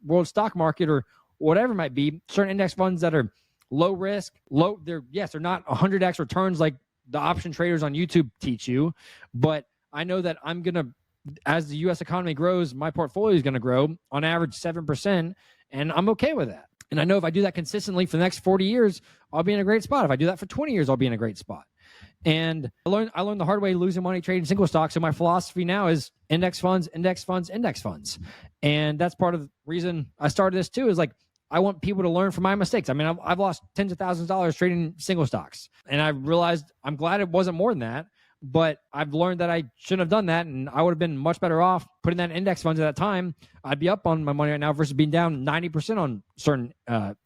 world stock market or whatever it might be. Certain index funds that are low risk, they're not 100x returns like the option traders on YouTube teach you, but I know that I'm going to, as the U.S. economy grows, my portfolio is going to grow on average 7%, and I'm okay with that. And I know if I do that consistently for the next 40 years, I'll be in a great spot. If I do that for 20 years, I'll be in a great spot. And I learned the hard way losing money trading single stocks. So my philosophy now is index funds, index funds, index funds. And that's part of the reason I started this too, is like, I want people to learn from my mistakes. I mean, I've lost tens of thousands of dollars trading single stocks. And I realized I'm glad it wasn't more than that, but I've learned that I shouldn't have done that. And I would have been much better off putting that in index funds at that time. I'd be up on my money right now versus being down 90% on certain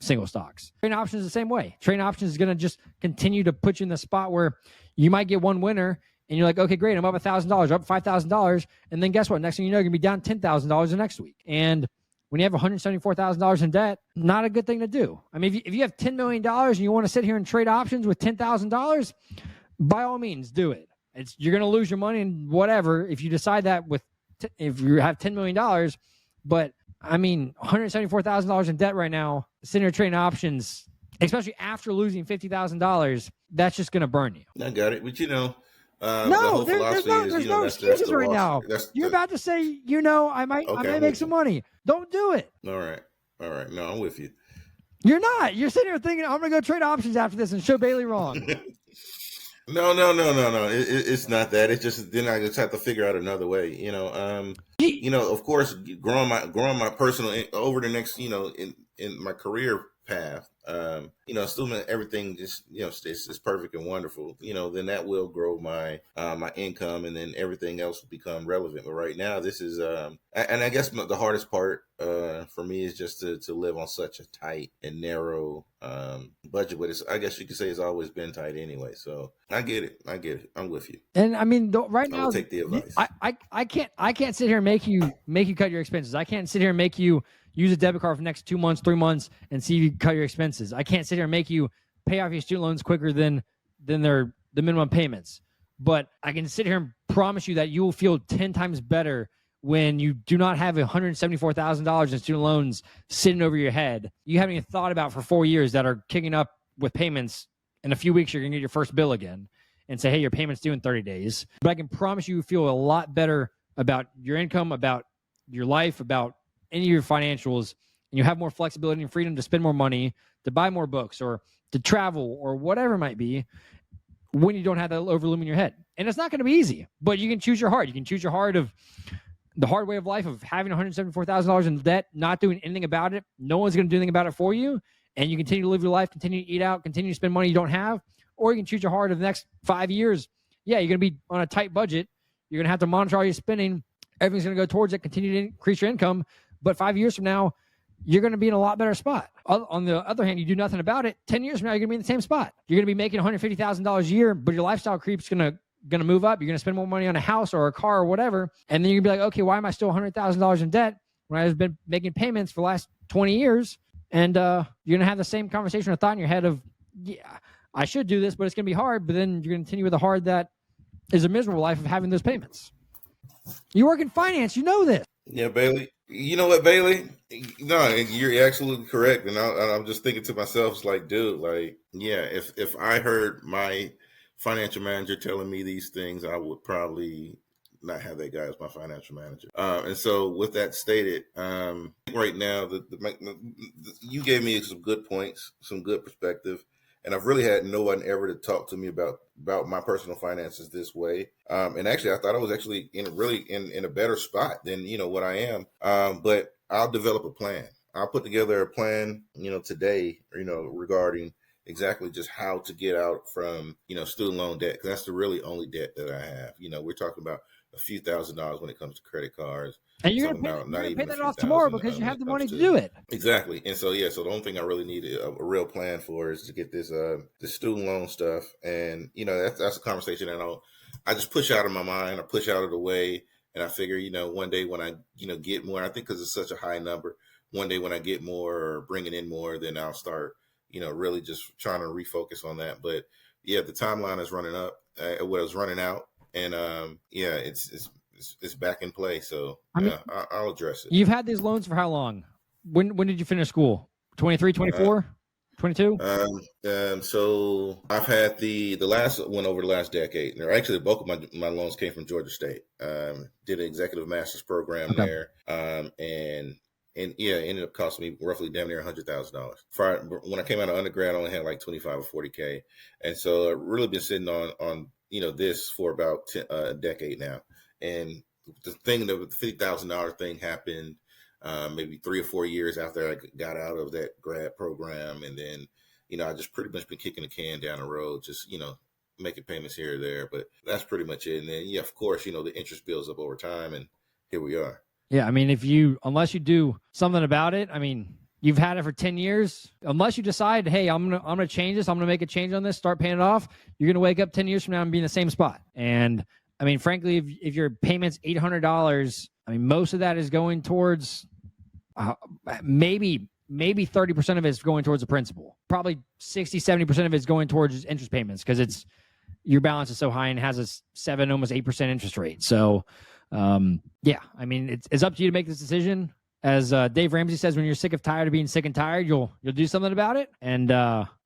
single stocks. Trading options is the same way. Trading options is going to just continue to put you in the spot where you might get one winner and you're like, okay, great, I'm up $1,000, up $5,000. And then guess what? Next thing you know, you're going to be down $10,000 the next week. And when you have $174,000 in debt, not a good thing to do. I mean, if you have $10 million and you want to sit here and trade options with $10,000, by all means, do it. You're going to lose your money and whatever if you decide that if you have $10 million. But I mean, $174,000 in debt right now, sitting here trading options, especially after losing $50,000, that's just going to burn you. I got it. But no, there's no excuses right now. You're about to say, I might make some money. Don't do it. All right. No, I'm with you. You're not. You're sitting here thinking, I'm going to go trade options after this and show Bailey wrong. No. It's not that. It's just then I just have to figure out another way. Of course, growing my personal over the next, in my career path. Assuming everything just is perfect and wonderful, then that will grow my my income, and then everything else will become relevant. But right now, this is and I guess the hardest part for me is just to live on such a tight and narrow budget. But I guess you could say it's always been tight anyway. So I get it. I'm with you. And I mean, right now, I'll take the advice. I can't sit here and make you cut your expenses. I can't sit here and make you use a debit card for the next 2 months, 3 months, and see if you cut your expenses. I can't sit here and make you pay off your student loans quicker than the minimum payments. But I can sit here and promise you that you will feel 10 times better when you do not have $174,000 in student loans sitting over your head. You haven't even thought about for 4 years that are kicking up with payments. In a few weeks, you're going to get your first bill again and say, hey, your payment's due in 30 days. But I can promise you feel a lot better about your income, about your life, about any of your financials, and you have more flexibility and freedom to spend more money, to buy more books, or to travel, or whatever it might be, when you don't have that overlooming your head. And it's not going to be easy, but you can choose your heart. You can choose your heart of the hard way of life of having $174,000 in debt, not doing anything about it. No one's going to do anything about it for you. and you continue to live your life, continue to eat out, continue to spend money you don't have, or you can choose your heart of the next 5 years. Yeah, you're going to be on a tight budget. You're going to have to monitor all your spending. Everything's going to go towards it, continue to increase your income. But 5 years from now, you're going to be in a lot better spot. On the other hand, you do nothing about it. 10 years from now, you're going to be in the same spot. You're going to be making $150,000 a year, but your lifestyle creep's going to move up. You're going to spend more money on a house or a car or whatever. And then you're going to be like, okay, why am I still $100,000 in debt when I've been making payments for the last 20 years? And you're going to have the same conversation or thought in your head of, yeah, I should do this, but it's going to be hard. But then you're going to continue with a hard that is a miserable life of having those payments. You work in finance, you know this. Yeah, Bailey. You know what, Bailey? No, you're absolutely correct. And I'm just thinking to myself, it's like, dude, like, yeah, if I heard my financial manager telling me these things, I would probably not have that guy as my financial manager. And so with that stated, right now, you gave me some good points, some good perspective. And I've really had no one ever to talk to me about my personal finances this way. And actually, I thought I was actually in a better spot than, what I am. But I'll develop a plan. I'll put together a plan, today, regarding exactly just how to get out from, student loan debt. Because that's the really only debt that I have. We're talking about a few $1,000s when it comes to credit cards. And you're going to pay that off tomorrow because you have the money to do it. Exactly. And so, so the only thing I really need a real plan for is to get this student loan stuff. And, that's a conversation I just push out of my mind. I push out of the way. And I figure, one day when I, get more, I think because it's such a high number, one day when I get more or bringing in more, then I'll start, really just trying to refocus on that. But yeah, the timeline is running up. It was running out. And it's back in play. So I'll address it. You've had these loans for how long? When did you finish school? 23, 24, 22? So I've had the last one over the last decade. Or actually, the bulk of my loans came from Georgia State. Did an executive master's program there. And it ended up costing me roughly damn near $100,000. When I came out of undergrad, I only had like 25 or 40K. And so I've really been sitting on this for about a decade now. And the $50,000 thing happened maybe 3 or 4 years after I got out of that grad program. And then, I just pretty much been kicking the can down the road, just, making payments here or there. But that's pretty much it. And then, of course, the interest builds up over time. And here we are. Yeah, I mean, unless you do something about it, I mean, you've had it for 10 years. Unless you decide, hey, I'm gonna change this, I'm gonna make a change on this, start paying it off, you're gonna wake up 10 years from now and be in the same spot. And I mean, frankly, if your payment's $800, I mean, most of that is going towards maybe 30% of it is going towards the principal. Probably 60, 70% of it is going towards interest payments because your balance is so high and has a 7, almost 8% interest rate. So, yeah, I mean, it's up to you to make this decision. As Dave Ramsey says, when you're sick of tired of being sick and tired, you'll do something about it. And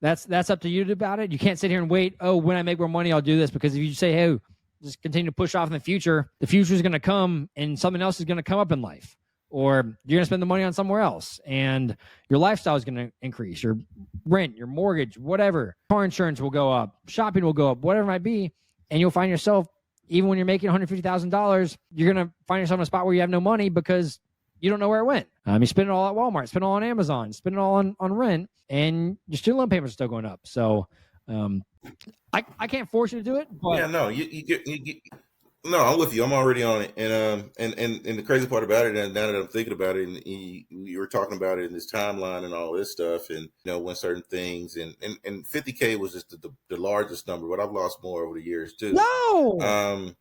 that's up to you about it. You can't sit here and wait, when I make more money, I'll do this. Because if you say, hey, just continue to push off in the future is going to come and something else is going to come up in life. Or you're going to spend the money on somewhere else and your lifestyle is going to increase. Your rent, your mortgage, whatever. Car insurance will go up. Shopping will go up, whatever it might be. And you'll find yourself, even when you're making $150,000, you're going to find yourself in a spot where you have no money because you don't know where it went. You spend it all at Walmart, spend it all on Amazon, spend it all on rent, and your student loan payments are still going up. So I can't force you to do it. But yeah, no, you get. No, I'm with you. I'm already on it, and the crazy part about it, and now that I'm thinking about it, and you were talking about it in this timeline and all this stuff, and when certain things, and 50K was just the largest number, but I've lost more over the years too. No.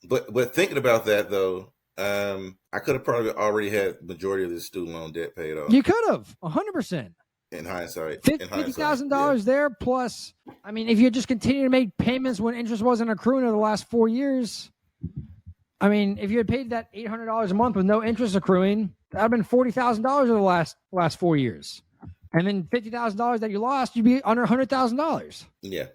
But thinking about that though, I could have probably already had the majority of this student loan debt paid off. You could have 100%. In hindsight, $50,000 there. Plus, I mean, if you just continue to make payments when interest wasn't accruing over the last 4 years, I mean, if you had paid that $800 a month with no interest accruing, that'd have been $40,000 over the last 4 years. And then $50,000 that you lost, you'd be under $100,000. Yeah.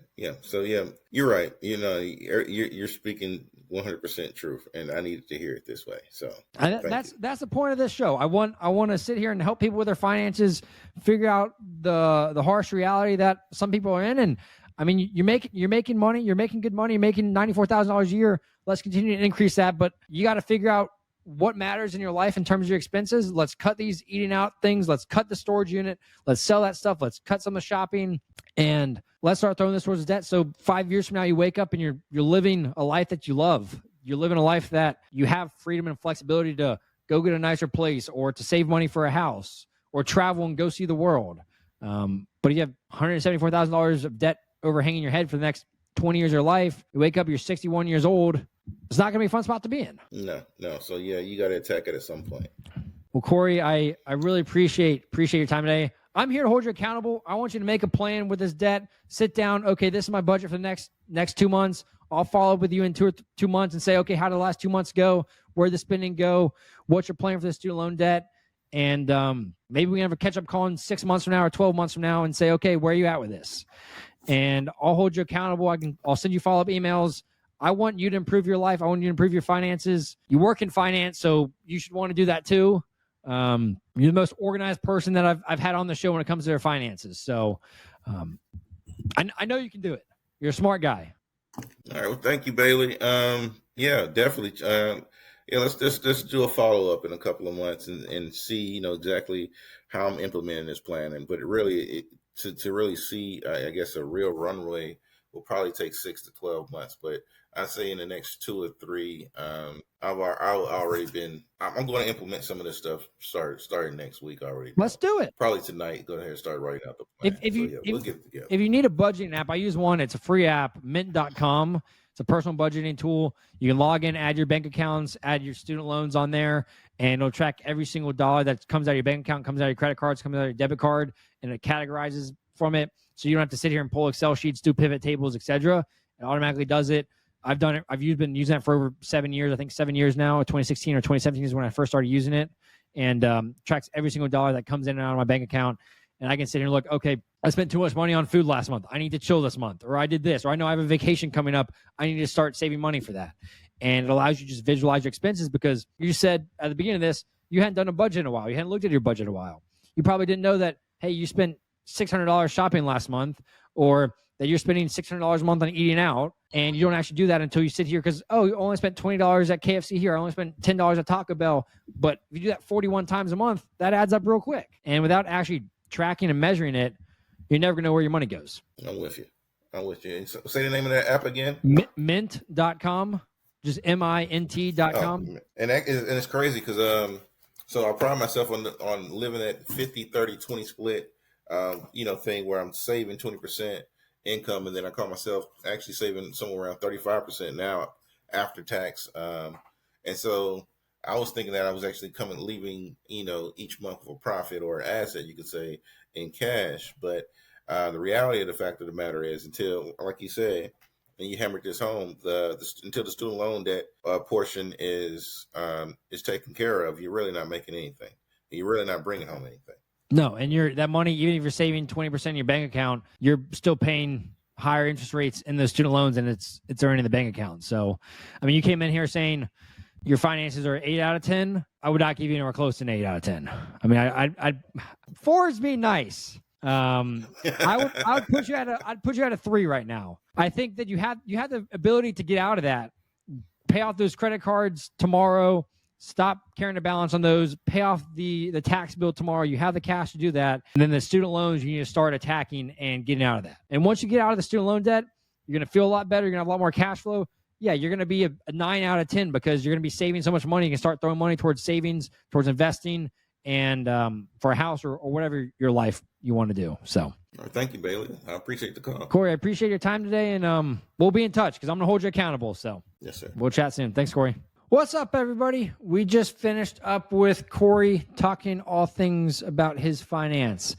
So yeah, you're right. You're speaking 100% truth, and I needed to hear it this way. So that's the point of this show. I want to sit here and help people with their finances, figure out the harsh reality that some people are in. And I mean, you're making money, you're making good money, you're making $94,000 a year. Let's continue to increase that, but you got to figure out what matters in your life in terms of your expenses. Let's cut these eating out things. Let's cut the storage unit. Let's sell that stuff. Let's cut some of the shopping, and let's start throwing this towards debt. So 5 years from now, you wake up and you're living a life that you love. You're living a life that you have freedom and flexibility to go get a nicer place, or to save money for a house, or travel and go see the world. But you have $174,000 of debt overhanging your head for the next 20 years of your life. You wake up, you're 61 years old. It's not going to be a fun spot to be in. No. So yeah, you got to attack it at some point. Well, Corey, I really appreciate your time today. I'm here to hold you accountable. I want you to make a plan with this debt. Sit down. Okay, this is my budget for the next 2 months. I'll follow up with you in 2 months and say, okay, how did the last 2 months go? Where'd the spending go? What's your plan for the student loan debt? And maybe we can have a catch-up call in 6 months from now or 12 months from now and say, okay, where are you at with this? And I'll hold you accountable. I'll send you follow-up emails. I want you to improve your life. I want you to improve your finances. You work in finance, so you should want to do that too. You're the most organized person that I've had on the show when it comes to their finances. So I know you can do it. You're a smart guy. All right. Well, thank you, Bailey. Yeah, definitely. Yeah, let's just do a follow up in a couple of months and see, exactly how I'm implementing this plan. But to really see, I guess, a real runway will probably take 6 to 12 months. But I say in the next 2 or 3, I'm going to implement some of this stuff starting next week already. Let's do it. Probably tonight. Go ahead and start writing out the plan. We'll get it together. If you need a budgeting app, I use one. It's a free app, mint.com. It's a personal budgeting tool. You can log in, add your bank accounts, add your student loans on there, and it'll track every single dollar that comes out of your bank account, comes out of your credit cards, comes out of your debit card, and it categorizes from it. So you don't have to sit here and pull Excel sheets, do pivot tables, etc. It automatically does it. I've done it. I've been using it for over 7 years. I think 7 years now. 2016 or 2017 is when I first started using it, and tracks every single dollar that comes in and out of my bank account. And I can sit here and look, okay, I spent too much money on food last month. I need to chill this month. Or I did this. Or I know I have a vacation coming up. I need to start saving money for that. And it allows you to just visualize your expenses, because you said at the beginning of this, you hadn't done a budget in a while. You hadn't looked at your budget in a while. You probably didn't know that, hey, you spent $600 shopping last month, or that you're spending $600 a month on eating out, and you don't actually do that until you sit here because, oh, you only spent $20 at KFC here. I only spent $10 at Taco Bell. But if you do that 41 times a month, that adds up real quick. And without actually tracking and measuring it, you're never going to know where your money goes. I'm with you. So, say the name of that app again. Mint.com. Just mint.com. And it's crazy because so I pride myself on living that 50-30-20 split thing where I'm saving 20% income, and then I call myself actually saving somewhere around 35% now after tax. And so I was thinking that I was actually leaving each month with a profit or asset, you could say, in cash. But the reality of the fact of the matter is, until, like you said, and you hammered this home, until the student loan debt portion is taken care of, you're really not making anything. You're really not bringing home anything. No, and that money, even if you're saving 20% in your bank account, you're still paying higher interest rates in those student loans, and it's earning the bank account. So, I mean, you came in here saying your finances are 8 out of 10. I would not give you anywhere close to an 8 out of 10. I mean, I'd 4 is being nice. I'd put you at a 3 right now. I think that you have the ability to get out of that, pay off those credit cards tomorrow, stop carrying a balance on those, pay off the tax bill tomorrow. You have the cash to do that. And then the student loans, you need to start attacking and getting out of that. And once you get out of the student loan debt, you're going to feel a lot better. You're going to have a lot more cash flow. Yeah, you're going to be a 9 out of 10 because you're going to be saving so much money. You can start throwing money towards savings, towards investing, and for a house or whatever your life you want to do. So, all right, thank you, Bailey. I appreciate the call. Corey, I appreciate your time today, and we'll be in touch because I'm going to hold you accountable. So, yes, sir. We'll chat soon. Thanks, Corey. What's up, everybody? We just finished up with Corey talking all things about his finance.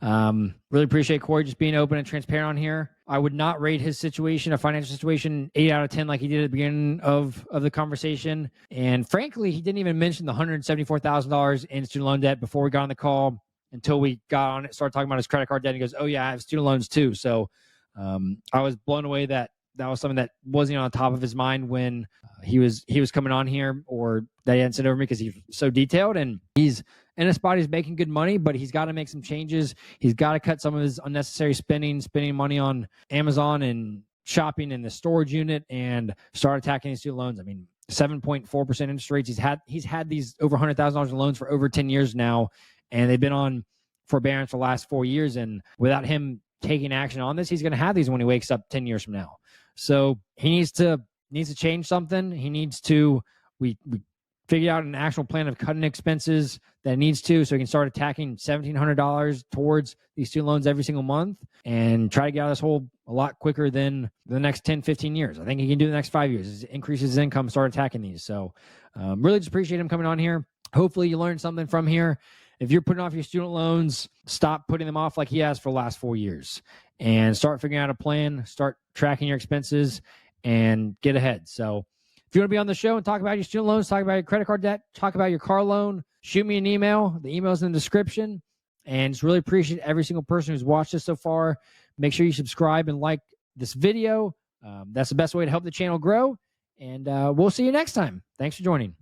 Really appreciate Corey just being open and transparent on here. I would not rate his situation, a financial situation, 8 out of 10 like he did at the beginning of the conversation. And frankly, he didn't even mention the $174,000 in student loan debt before we got on the call until we got on it, started talking about his credit card debt. And he goes, oh, yeah, I have student loans too. So I was blown away that was something that wasn't on top of his mind when he was coming on here, or that he hadn't sent over me because he's so detailed. And he's in a spot, he's making good money, but he's got to make some changes. He's got to cut some of his unnecessary spending money on Amazon and shopping in the storage unit, and start attacking his student loans. I mean, 7.4% interest rates. He's had these over $100,000 in loans for over 10 years now, and they've been on forbearance for the last 4 years. And without him taking action on this, he's going to have these when he wakes up 10 years from now. So he needs to change something. He needs to we figure out an actual plan of cutting expenses that needs to, so he can start attacking $1,700 towards these student loans every single month and try to get out of this hole a lot quicker than the next 10, 15 years. I think he can do the next 5 years. Increase his income, start attacking these. So really just appreciate him coming on here. Hopefully you learned something from here. If you're putting off your student loans, stop putting them off like he has for the last 4 years and start figuring out a plan, start tracking your expenses, and get ahead. So if you want to be on the show and talk about your student loans, talk about your credit card debt, talk about your car loan, shoot me an email. The email's in the description. And just really appreciate every single person who's watched this so far. Make sure you subscribe and like this video. That's the best way to help the channel grow. And we'll see you next time. Thanks for joining.